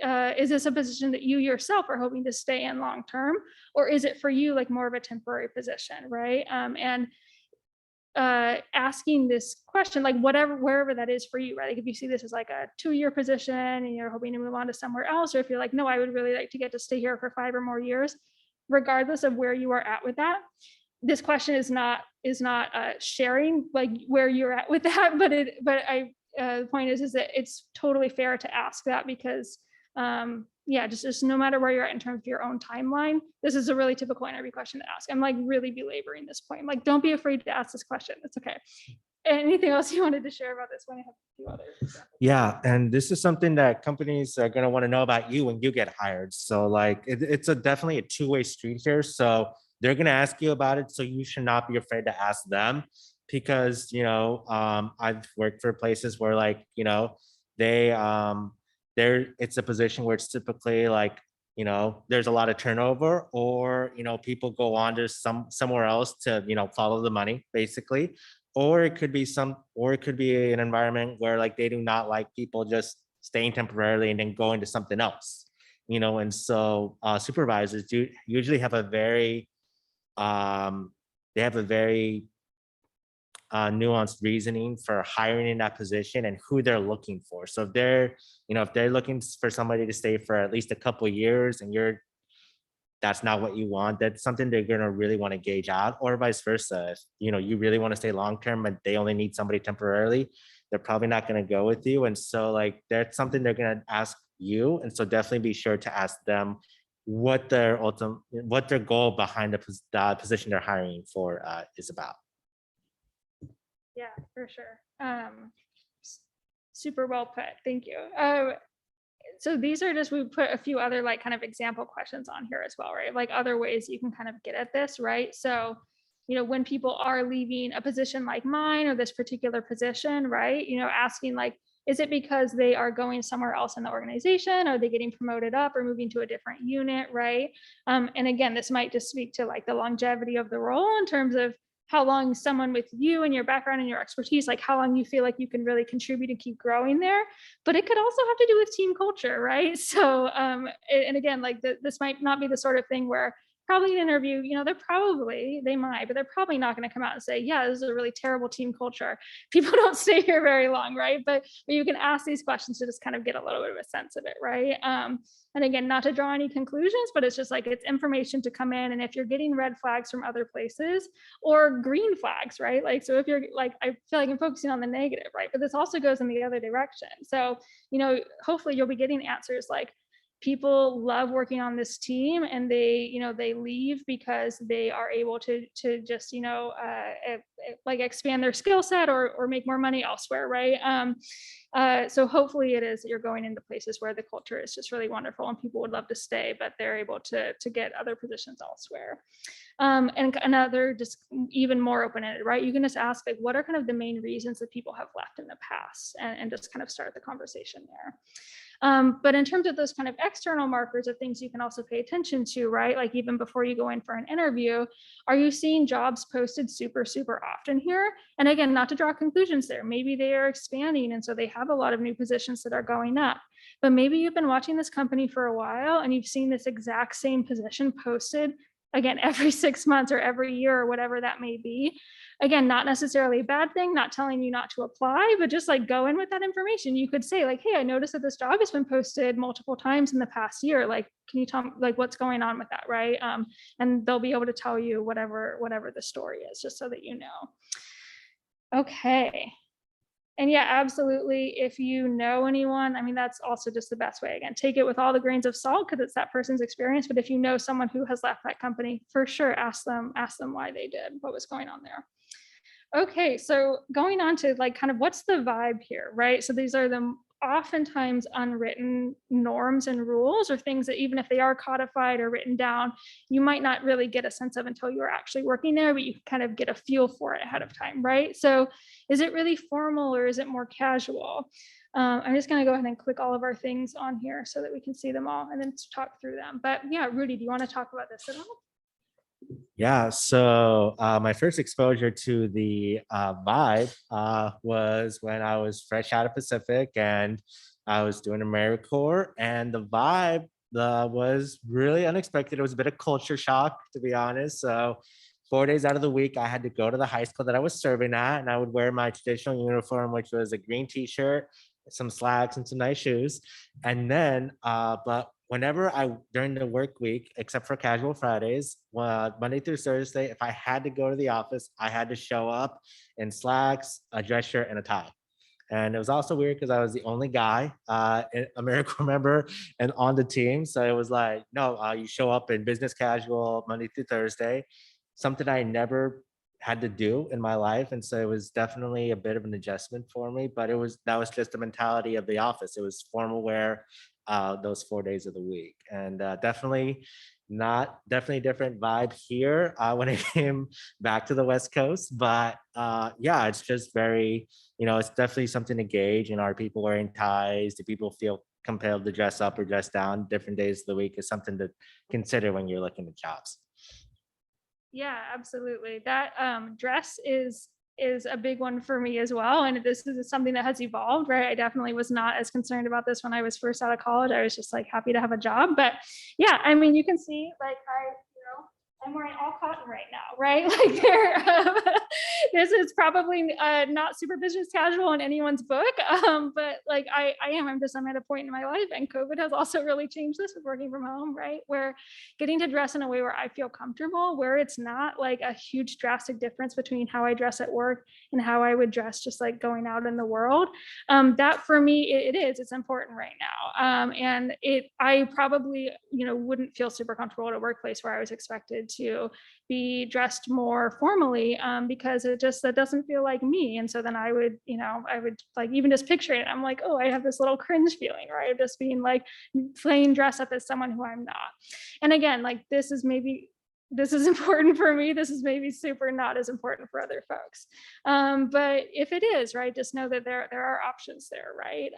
a position that you yourself are hoping to stay in long term, or is it for you like more of a temporary position, right? And asking this question, like wherever that is for you, right? Like if you see this as like a 2-year position and you're hoping to move on to somewhere else, or if you're like, no, I would really like to get to stay here for 5 or more years, regardless of where you are at with that, this question is not sharing like where you're at with that, but the point is that it's totally fair to ask that, because just no matter where you're at in terms of your own timeline, this is a really typical interview question to ask. I'm like really belaboring this point. I'm like, don't be afraid to ask this question. It's okay. Anything else you wanted to share about this one? I have a few others. Yeah, and this is something that companies are going to want to know about you when you get hired. So like it's definitely a two-way street here. So they're going to ask you about it. So you should not be afraid to ask them, because, I've worked for places where like, it's a position where it's typically like, there's a lot of turnover, or, people go on to somewhere else to, follow the money basically. Or it could be an environment where like they do not like people just staying temporarily and then going to something else, and so supervisors do usually have a very nuanced reasoning for hiring in that position and who they're looking for. So if they're looking for somebody to stay for at least a couple of years and that's not what you want, that's something they're going to really want to gauge out. Or vice versa, if you really want to stay long term and they only need somebody temporarily, they're probably not going to go with you. And so like that's something they're going to ask you. And so definitely be sure to ask them what their goal behind the position they're hiring for is about. Yeah, for sure. Super well put. Thank you. So these are we put a few other like kind of example questions on here as well, right? Like other ways you can kind of get at this, right? So, when people are leaving a position like mine or this particular position, right? Asking like, is it because they are going somewhere else in the organization? Are they getting promoted up or moving to a different unit, right? And again, this might just speak to like the longevity of the role in terms of how long someone with you and your background and your expertise, like how long you feel like you can really contribute and keep growing there. But it could also have to do with team culture, right? So, and again, like this might not be the sort of thing where probably an interview, they might, but they're probably not going to come out and say, yeah, this is a really terrible team culture. People don't stay here very long, right? But you can ask these questions to just kind of get a little bit of a sense of it, right? And again, not to draw any conclusions, but it's just like it's information to come in. And if you're getting red flags from other places or green flags, right? Like, so if you're like, I feel like I'm focusing on the negative, right? But this also goes in the other direction. So, hopefully you'll be getting answers like, people love working on this team, and they leave because they are able to just like expand their skill set or make more money elsewhere, right? So hopefully it is that you're going into places where the culture is just really wonderful and people would love to stay, but they're able to get other positions elsewhere. And another, just even more open-ended, right? You can just ask, like, what are kind of the main reasons that people have left in the past, and just kind of start the conversation there. But in terms of those kind of external markers of things you can also pay attention to, right? Like even before you go in for an interview, are you seeing jobs posted super, super often here? And again, not to draw conclusions there. Maybe they are expanding, and so they have a lot of new positions that are going up. But maybe you've been watching this company for a while and you've seen this exact same position posted, again, every 6 months or every year or whatever that may be. Again, not necessarily a bad thing, not telling you not to apply, but just like go in with that information. You could say like, hey, I noticed that this job has been posted multiple times in the past year. Like, can you tell me like what's going on with that, right? And they'll be able to tell you whatever the story is, just so that you know. Okay. And yeah, absolutely. If you know anyone, I mean, that's also just the best way. Again, take it with all the grains of salt because it's that person's experience. But if you know someone who has left that company, for sure, ask them why they did, what was going on there. Okay, so going on to like kind of what's the vibe here, right? So these are the oftentimes unwritten norms and rules, or things that even if they are codified or written down, you might not really get a sense of until you're actually working there, but you kind of get a feel for it ahead of time, right? So is it really formal or is it more casual? I'm just going to go ahead and click all of our things on here so that we can see them all and then talk through them. But yeah, Rudy, do you want to talk about this at all? Yeah, so my first exposure to the vibe was when I was fresh out of Pacific and I was doing AmeriCorps, and the vibe was really unexpected. It was a bit of culture shock, to be honest. So 4 days out of the week, I had to go to the high school that I was serving at, and I would wear my traditional uniform, which was a green t-shirt, some slacks, and some nice shoes. And then, but whenever during the work week, except for casual Fridays, Monday through Thursday, if I had to go to the office, I had to show up in slacks, a dress shirt, and a tie. And it was also weird because I was the only guy, AmeriCorps member, and on the team. So it was like, no, you show up in business casual Monday through Thursday, something I never had to do in my life. And so it was definitely a bit of an adjustment for me, but that was just the mentality of the office. It was formal wear those 4 days of the week. And definitely different vibe here when I came back to the West Coast. But yeah, it's just very, it's definitely something to gauge. And are people wearing ties? Do people feel compelled to dress up or dress down different days of the week? Is something to consider when you're looking at jobs. Yeah, absolutely. That dress is a big one for me as well. And this is something that has evolved, right? I definitely was not as concerned about this when I was first out of college. I was just like happy to have a job. But yeah, I mean, you can see like I'm wearing all cotton right now, right? Like this is probably not super business casual in anyone's book, but like I'm at a point in my life, and COVID has also really changed this with working from home, right? Where getting to dress in a way where I feel comfortable, where it's not like a huge drastic difference between how I dress at work and how I would dress just like going out in the world. That for me, it's important right now. And I probably, wouldn't feel super comfortable at a workplace where I was expected to be dressed more formally because that doesn't feel like me. And so then I would like even just picture it. I'm like, oh, I have this little cringe feeling, right? Of just being like plain dress up as someone who I'm not. And again, like this is important for me. This is maybe super not as important for other folks. But if it is, right, just know that there are options there, right?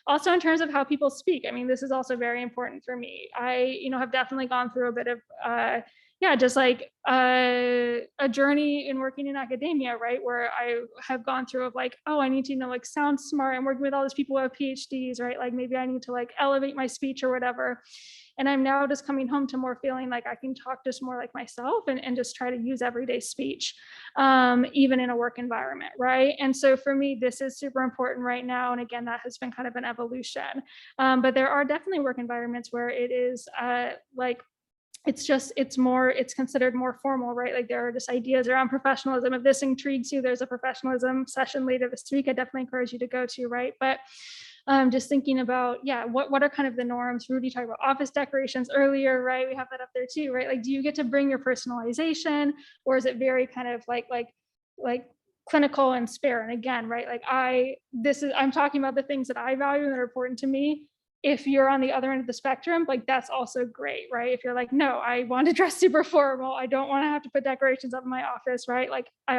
Also in terms of how people speak, I mean, this is also very important for me. I, have definitely gone through a bit of, yeah, just like a journey in working in academia, right? Where I have gone through of like, oh, I need to, like sound smart. I'm working with all these people who have PhDs, right? Like maybe I need to like elevate my speech or whatever. And I'm now just coming home to more feeling like I can talk just more like myself and just try to use everyday speech, even in a work environment, right? And so for me, this is super important right now. And again, that has been kind of an evolution. But there are definitely work environments where it is like, it's considered more formal, right? Like there are just ideas around professionalism. If this intrigues you, there's a professionalism session later this week. I definitely encourage you to go to, right? But just thinking about, yeah, what are kind of the norms? Rudy talked about office decorations earlier, right? We have that up there too, right? Like, do you get to bring your personalization, or is it very kind of like clinical and spare? And again, right, like I'm talking about the things that I value and that are important to me. If you're on the other end of the spectrum, like that's also great, right? If you're like, no, I want to dress super formal, I don't want to have to put decorations up in my office, right? Like I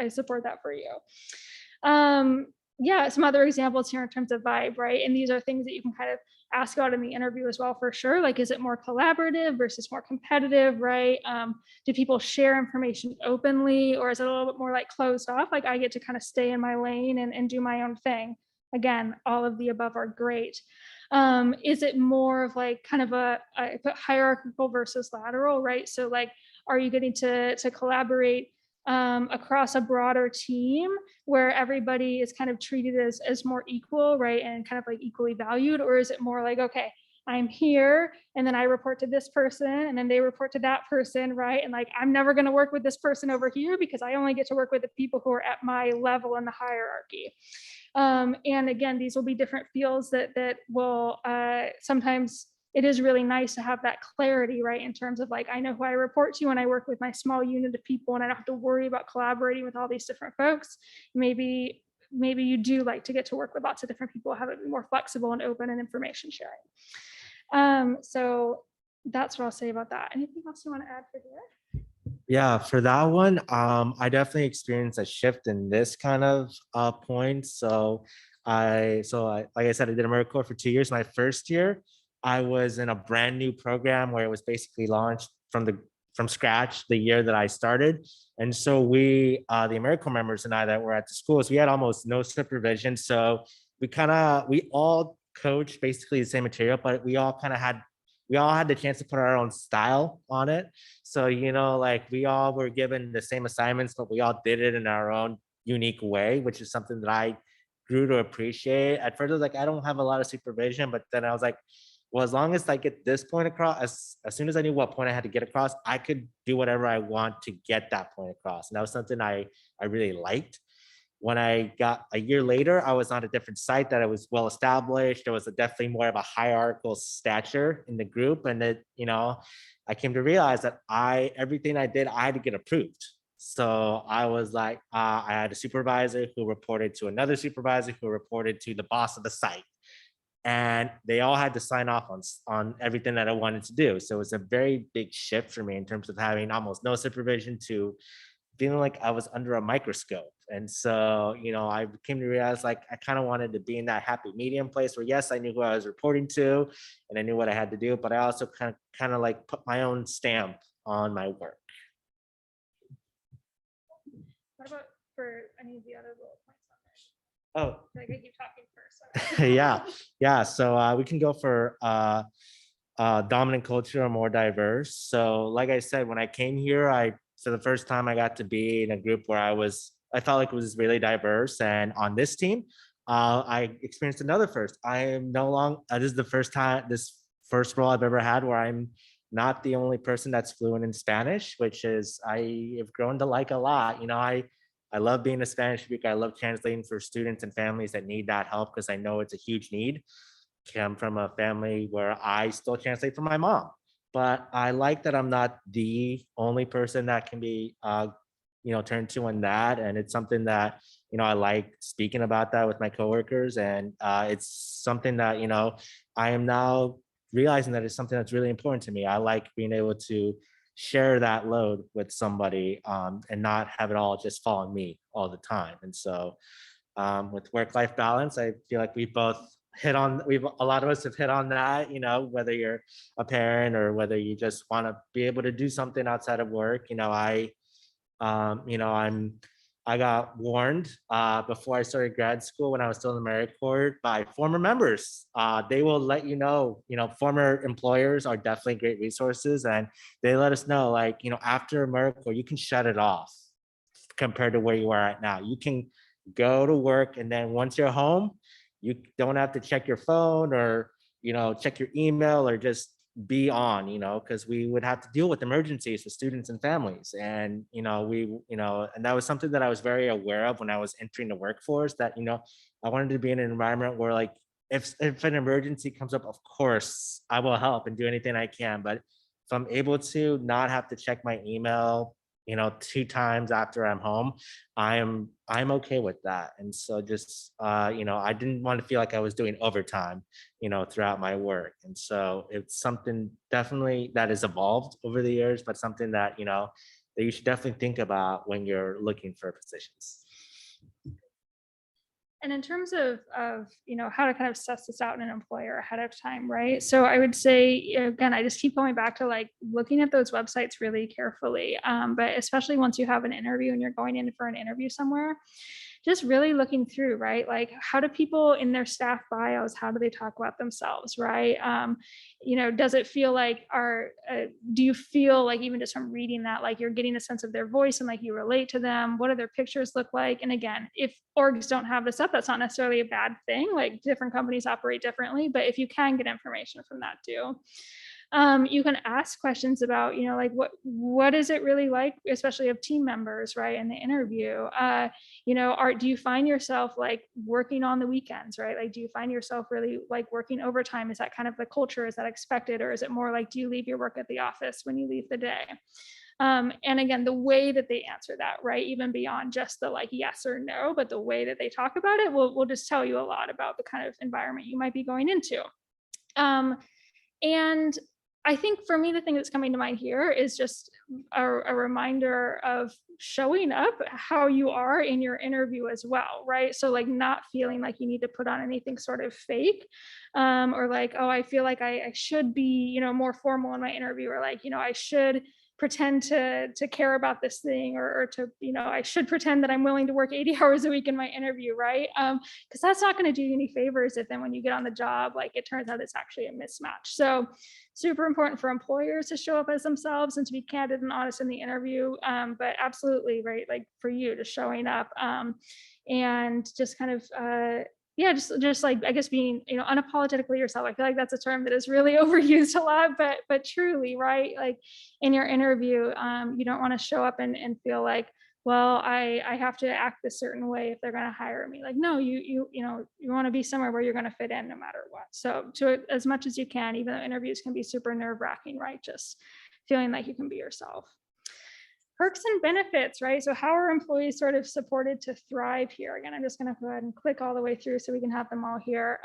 support that for you. Yeah, some other examples here in terms of vibe, right? And these are things that you can kind of ask out in the interview as well, for sure. Like, is it more collaborative versus more competitive, right? Do people share information openly, or is it a little bit more like closed off? Like I get to kind of stay in my lane and do my own thing. Again, all of the above are great. Is it more of like kind of I put hierarchical versus lateral, right? So like, are you getting to collaborate across a broader team where everybody is kind of treated as more equal, right? And kind of like equally valued? Or is it more like, okay, I'm here and then I report to this person and then they report to that person, right? And like, I'm never going to work with this person over here because I only get to work with the people who are at my level in the hierarchy. And again, these will be different fields that will sometimes it is really nice to have that clarity, right? In terms of like, I know who I report to and I work with my small unit of people and I don't have to worry about collaborating with all these different folks. Maybe you do like to get to work with lots of different people, have it be more flexible and open and information sharing. So that's what I'll say about that. Anything else you want to add for here? Yeah, for that one, I definitely experienced a shift in this kind of point. Like I said, I did AmeriCorps for 2 years. My first year, I was in a brand new program where it was basically launched from scratch the year that I started. And so the AmeriCorps members and I that were at the schools, we had almost no supervision. So we all coached basically the same material, but we all had the chance to put our own style on it. So, like we all were given the same assignments, but we all did it in our own unique way, which is something that I grew to appreciate. At first, I was like, I don't have a lot of supervision, but then I was like, well, as long as I get this point across, as soon as I knew what point I had to get across, I could do whatever I want to get that point across. And that was something I really liked. When I got a year later, I was on a different site that I was well established. There was definitely more of a hierarchical stature in the group. And I came to realize that everything I did, I had to get approved. So I was like, I had a supervisor who reported to another supervisor who reported to the boss of the site. And they all had to sign off on everything that I wanted to do. So it was a very big shift for me in terms of having almost no supervision to feeling like I was under a microscope. And so, I came to realize like I kind of wanted to be in that happy medium place where, yes, I knew who I was reporting to and I knew what I had to do, but I also kind of like put my own stamp on my work. What about for any of the other bullet points on there? Oh, Like I keep talking first. yeah. So we can go for dominant culture or more diverse. So like I said, when I came here, for the first time I got to be in a group where I felt like it was really diverse. And on this team, I experienced another first. I am no longer, this is this first role I've ever had where I'm not the only person that's fluent in Spanish, which is I have grown to like a lot. I love being a Spanish speaker. I love translating for students and families that need that help because I know it's a huge need. Come from a family where I still translate for my mom, but I like that I'm not the only person that can be turned to on that. And it's something that I like speaking about that with my coworkers, and it's something that I am now realizing that it's something that's really important to me. I like being able to share that load with somebody and not have it all just fall on me all the time. And so with work-life balance, I feel like we both a lot of us have hit on that, whether you're a parent or whether you just want to be able to do something outside of work. I got warned before I started grad school when I was still in the Marine Corps by former members. They will let former employers are definitely great resources, and they let us know, like, after Marine Corps, you can shut it off compared to where you are at now. You can go to work, and then once you're home, you don't have to check your phone or check your email or just be on, because we would have to deal with emergencies with students and families. And and that was something that I was very aware of when I was entering the workforce, that I wanted to be in an environment where, like, if an emergency comes up, of course I will help and do anything I can. But if I'm able to not have to check my email 2 times after I'm home, I'm okay with that. And so just I didn't want to feel like I was doing overtime throughout my work. And so it's something definitely that has evolved over the years, but something that that you should definitely think about when you're looking for positions. And in terms of how to kind of suss this out in an employer ahead of time, right? So I would say, again, I just keep going back to like looking at those websites really carefully, but especially once you have an interview and you're going in for an interview somewhere, just really looking through, right? Like, how do people in their staff bios, how do they talk about themselves, right? Does it feel like do you feel like, even just from reading that, like you're getting a sense of their voice and like you relate to them? What do their pictures look like? And again, if orgs don't have this up, that's not necessarily a bad thing. Like, different companies operate differently, but if you can get information from that too. You can ask questions about, like what is it really like, especially of team members, right, in the interview. Do you find yourself like working on the weekends, right? Like, do you find yourself really like working overtime? Is that kind of the culture? Is that expected? Or is it more like, do you leave your work at the office when you leave the day? And again, the way that they answer that, right, even beyond just the like yes or no, but the way that they talk about it will just tell you a lot about the kind of environment you might be going into. And I think for me, the thing that's coming to mind here is just a reminder of showing up how you are in your interview as well, right? So like not feeling like you need to put on anything sort of fake, or like, oh, I feel like I should be, more formal in my interview, or like, I should pretend to care about this thing, or to, I should pretend that I'm willing to work 80 hours a week in my interview, right? Because that's not going to do you any favors if then when you get on the job, like it turns out it's actually a mismatch. So super important for employers to show up as themselves and to be candid and honest in the interview, but absolutely, right, like for you, just showing up, and just kind of just like, I guess, being unapologetically yourself. I feel like that's a term that is really overused a lot, but truly, right, like in your interview, you don't want to show up and feel like, well, I have to act a certain way if they're going to hire me. Like, no, you want to be somewhere where you're going to fit in no matter what. So to as much as you can, even though interviews can be super nerve-wracking, right, just feeling like you can be yourself. Perks and benefits, right? So how are employees sort of supported to thrive here? Again, I'm just going to go ahead and click all the way through so we can have them all here.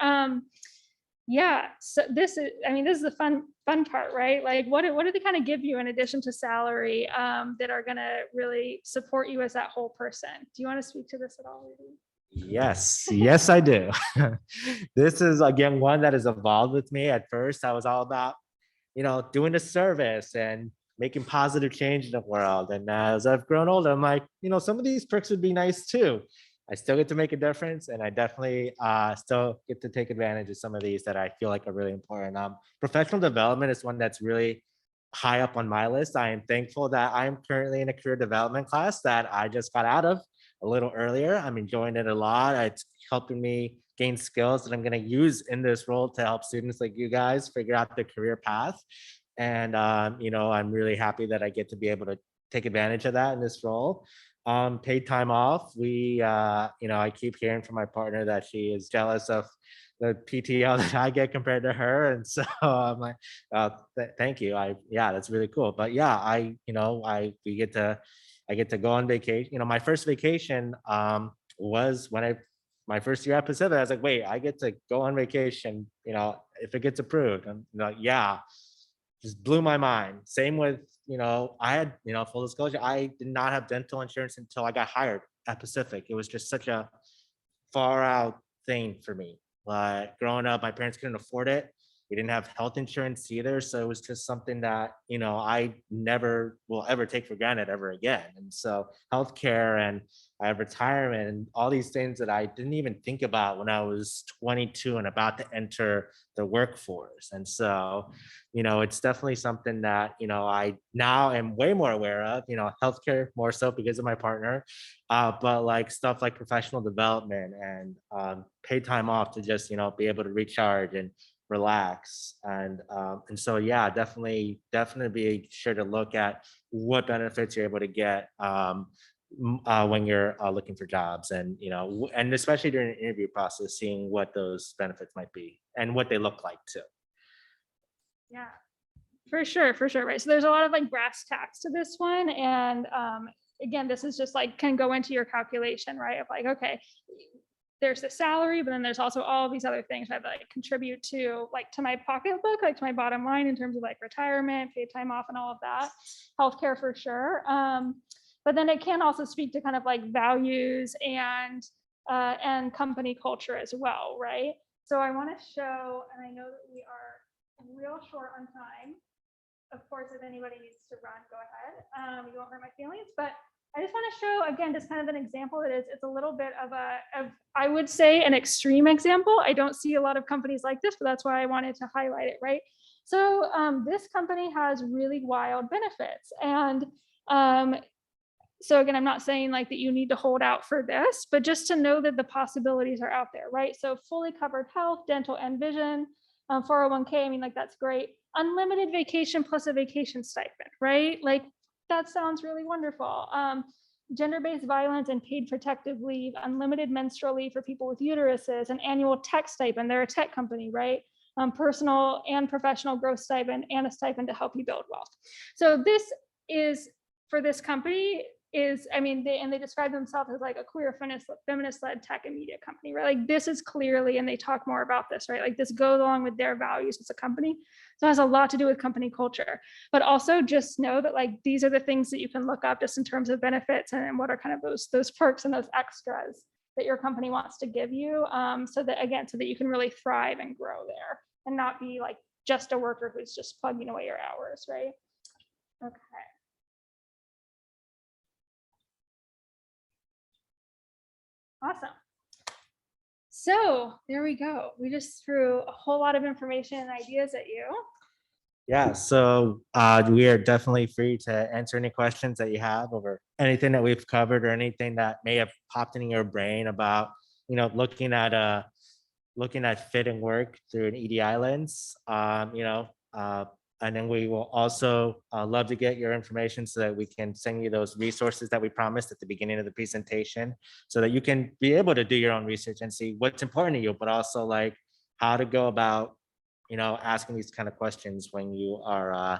So this is the fun part, right? Like, what do they kind of give you in addition to salary, that are going to really support you as that whole person? Do you want to speak to this at all, Rudy? Yes, I do. This is, again, one that has evolved with me. At first, I was all about, doing a service and making positive change in the world. And as I've grown older, I'm like, some of these perks would be nice too. I still get to make a difference, and I definitely still get to take advantage of some of these that I feel like are really important. Professional development is one that's really high up on my list. I am thankful that I'm currently in a career development class that I just got out of a little earlier. I'm enjoying it a lot. It's helping me gain skills that I'm going to use in this role to help students like you guys figure out their career path. And, I'm really happy that I get to be able to take advantage of that in this role. Paid time off. I keep hearing from my partner that she is jealous of the PTO that I get compared to her. And so I'm like, thank you. That's really cool. But yeah, I get to go on vacation. My first vacation was when my first year at Pacific. I was like, wait, I get to go on vacation, if it gets approved. I'm like, yeah. Just blew my mind. Same with, I had, full disclosure, I did not have dental insurance until I got hired at Pacific. It was just such a far out thing for me. Like growing up, my parents couldn't afford it. We didn't have health insurance either. So it was just something that, I never will ever take for granted ever again. And so healthcare and retirement and all these things that I didn't even think about when I was 22 and about to enter the workforce. And so, it's definitely something that, I now am way more aware of, healthcare more so because of my partner, but like stuff like professional development and paid time off to just, be able to recharge and relax. And so, yeah, definitely be sure to look at what benefits you're able to get when you're looking for jobs, and and especially during the interview process, seeing what those benefits might be and what they look like too. Yeah, for sure, right? So there's a lot of like brass tacks to this one, and again, this is just like can go into your calculation, right? Of like, okay, there's the salary, but then there's also all these other things that like contribute to like to my pocketbook, like to my bottom line in terms of like retirement, paid time off, and all of that, healthcare for sure. But then it can also speak to kind of like values and company culture as well, right? So I want to show, and I know that we are real short on time. Of course, if anybody needs to run, go ahead. You won't hurt my feelings, but I just want to show again, just kind of an example that it's a little bit of I would say an extreme example. I don't see a lot of companies like this, but that's why I wanted to highlight it, right? So this company has really wild benefits. And so again, I'm not saying like that you need to hold out for this, but just to know that the possibilities are out there, right? So fully covered health, dental, and vision, 401k, I mean, like that's great. Unlimited vacation plus a vacation stipend, right? Like that sounds really wonderful. Gender-based violence and paid protective leave, unlimited menstrual leave for people with uteruses, an annual tech stipend. They're a tech company, right? Personal and professional growth stipend, and a stipend to help you build wealth. So this is, for this company, is, I mean, they describe themselves as like a queer feminist-led tech and media company, right? Like this is clearly, and they talk more about this, right? Like this goes along with their values as a company. So it has a lot to do with company culture, but also just know that like these are the things that you can look up just in terms of benefits and what are kind of those perks and those extras that your company wants to give you, so that you can really thrive and grow there and not be like just a worker who's just plugging away your hours, right? Okay. Awesome. So there we go. We just threw a whole lot of information and ideas at you. Yeah, so we are definitely free to answer any questions that you have over anything that we've covered or anything that may have popped in your brain about, looking at fit and work through an EDI lens. And then we will also love to get your information so that we can send you those resources that we promised at the beginning of the presentation, so that you can be able to do your own research and see what's important to you, but also like how to go about, asking these kind of questions when you are,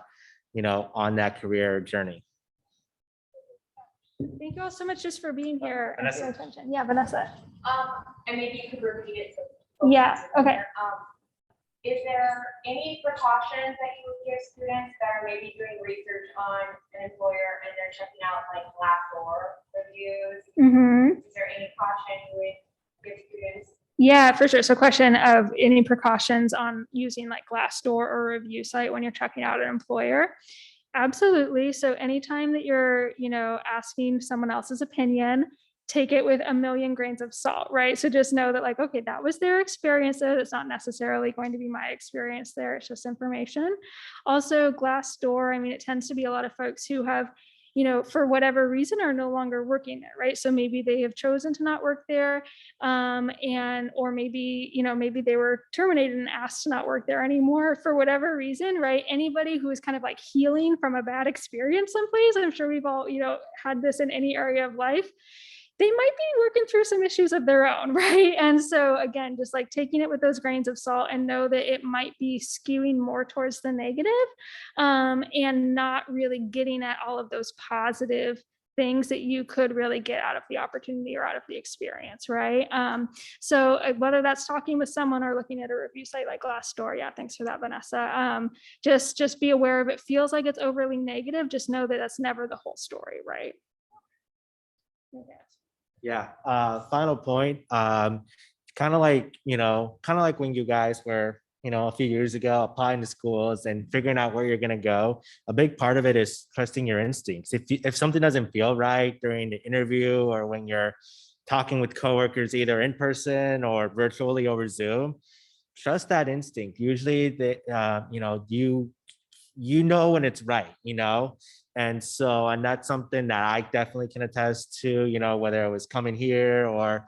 on that career journey. Thank you all so much just for being here and for Vanessa. your attention. Yeah, Vanessa. And maybe you could repeat it. Yeah, okay. Is there any precautions that you would give students that are maybe doing research on an employer and they're checking out like Glassdoor reviews? Mm-hmm. Is there any caution you would give students? Yeah, for sure. So question of any precautions on using like Glassdoor or a review site when you're checking out an employer? Absolutely. So anytime that you're, asking someone else's opinion, take it with a million grains of salt, right? So just know that like, okay, that was their experience there. That's not necessarily going to be my experience there. It's just information. Also Glassdoor, I mean, it tends to be a lot of folks who have, for whatever reason are no longer working there, right? So maybe they have chosen to not work there, or maybe, maybe they were terminated and asked to not work there anymore for whatever reason, right? Anybody who is kind of like healing from a bad experience someplace, I'm sure we've all, had this in any area of life, they might be working through some issues of their own, right? And so again, just like taking it with those grains of salt and know that it might be skewing more towards the negative, and not really getting at all of those positive things that you could really get out of the opportunity or out of the experience, right? So whether that's talking with someone or looking at a review site like Glassdoor, yeah, thanks for that, Vanessa. Just be aware if it feels like it's overly negative, just know that that's never the whole story, right? Okay. Yeah. Final point. kind of like, kind of like when you guys were, a few years ago applying to schools and figuring out where you're going to go. A big part of it is trusting your instincts. If something doesn't feel right during the interview or when you're talking with coworkers, either in person or virtually over Zoom, trust that instinct. Usually you know when it's right, and that's something that I definitely can attest to, whether it was coming here or,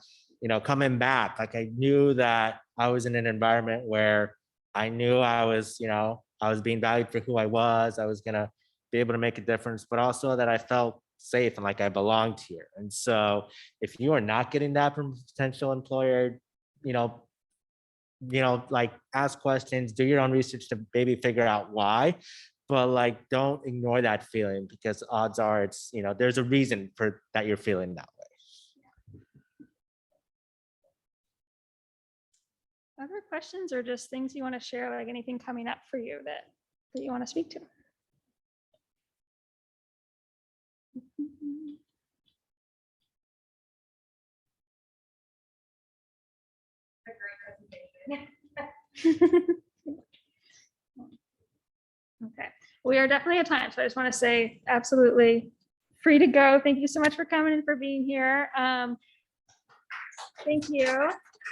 coming back. Like I knew that I was in an environment where I knew I was being valued for who I was. I was gonna be able to make a difference, but also that I felt safe and like I belonged here. And so if you are not getting that from a potential employer, you know, like ask questions, do your own research to maybe figure out why, but like don't ignore that feeling, because odds are it's, there's a reason for that you're feeling that way. Other questions or just things you want to share, like anything coming up for you that you want to speak to? A great presentation. Okay, we are definitely at time, so I just want to say absolutely free to go. Thank you so much for coming and for being here. Thank you.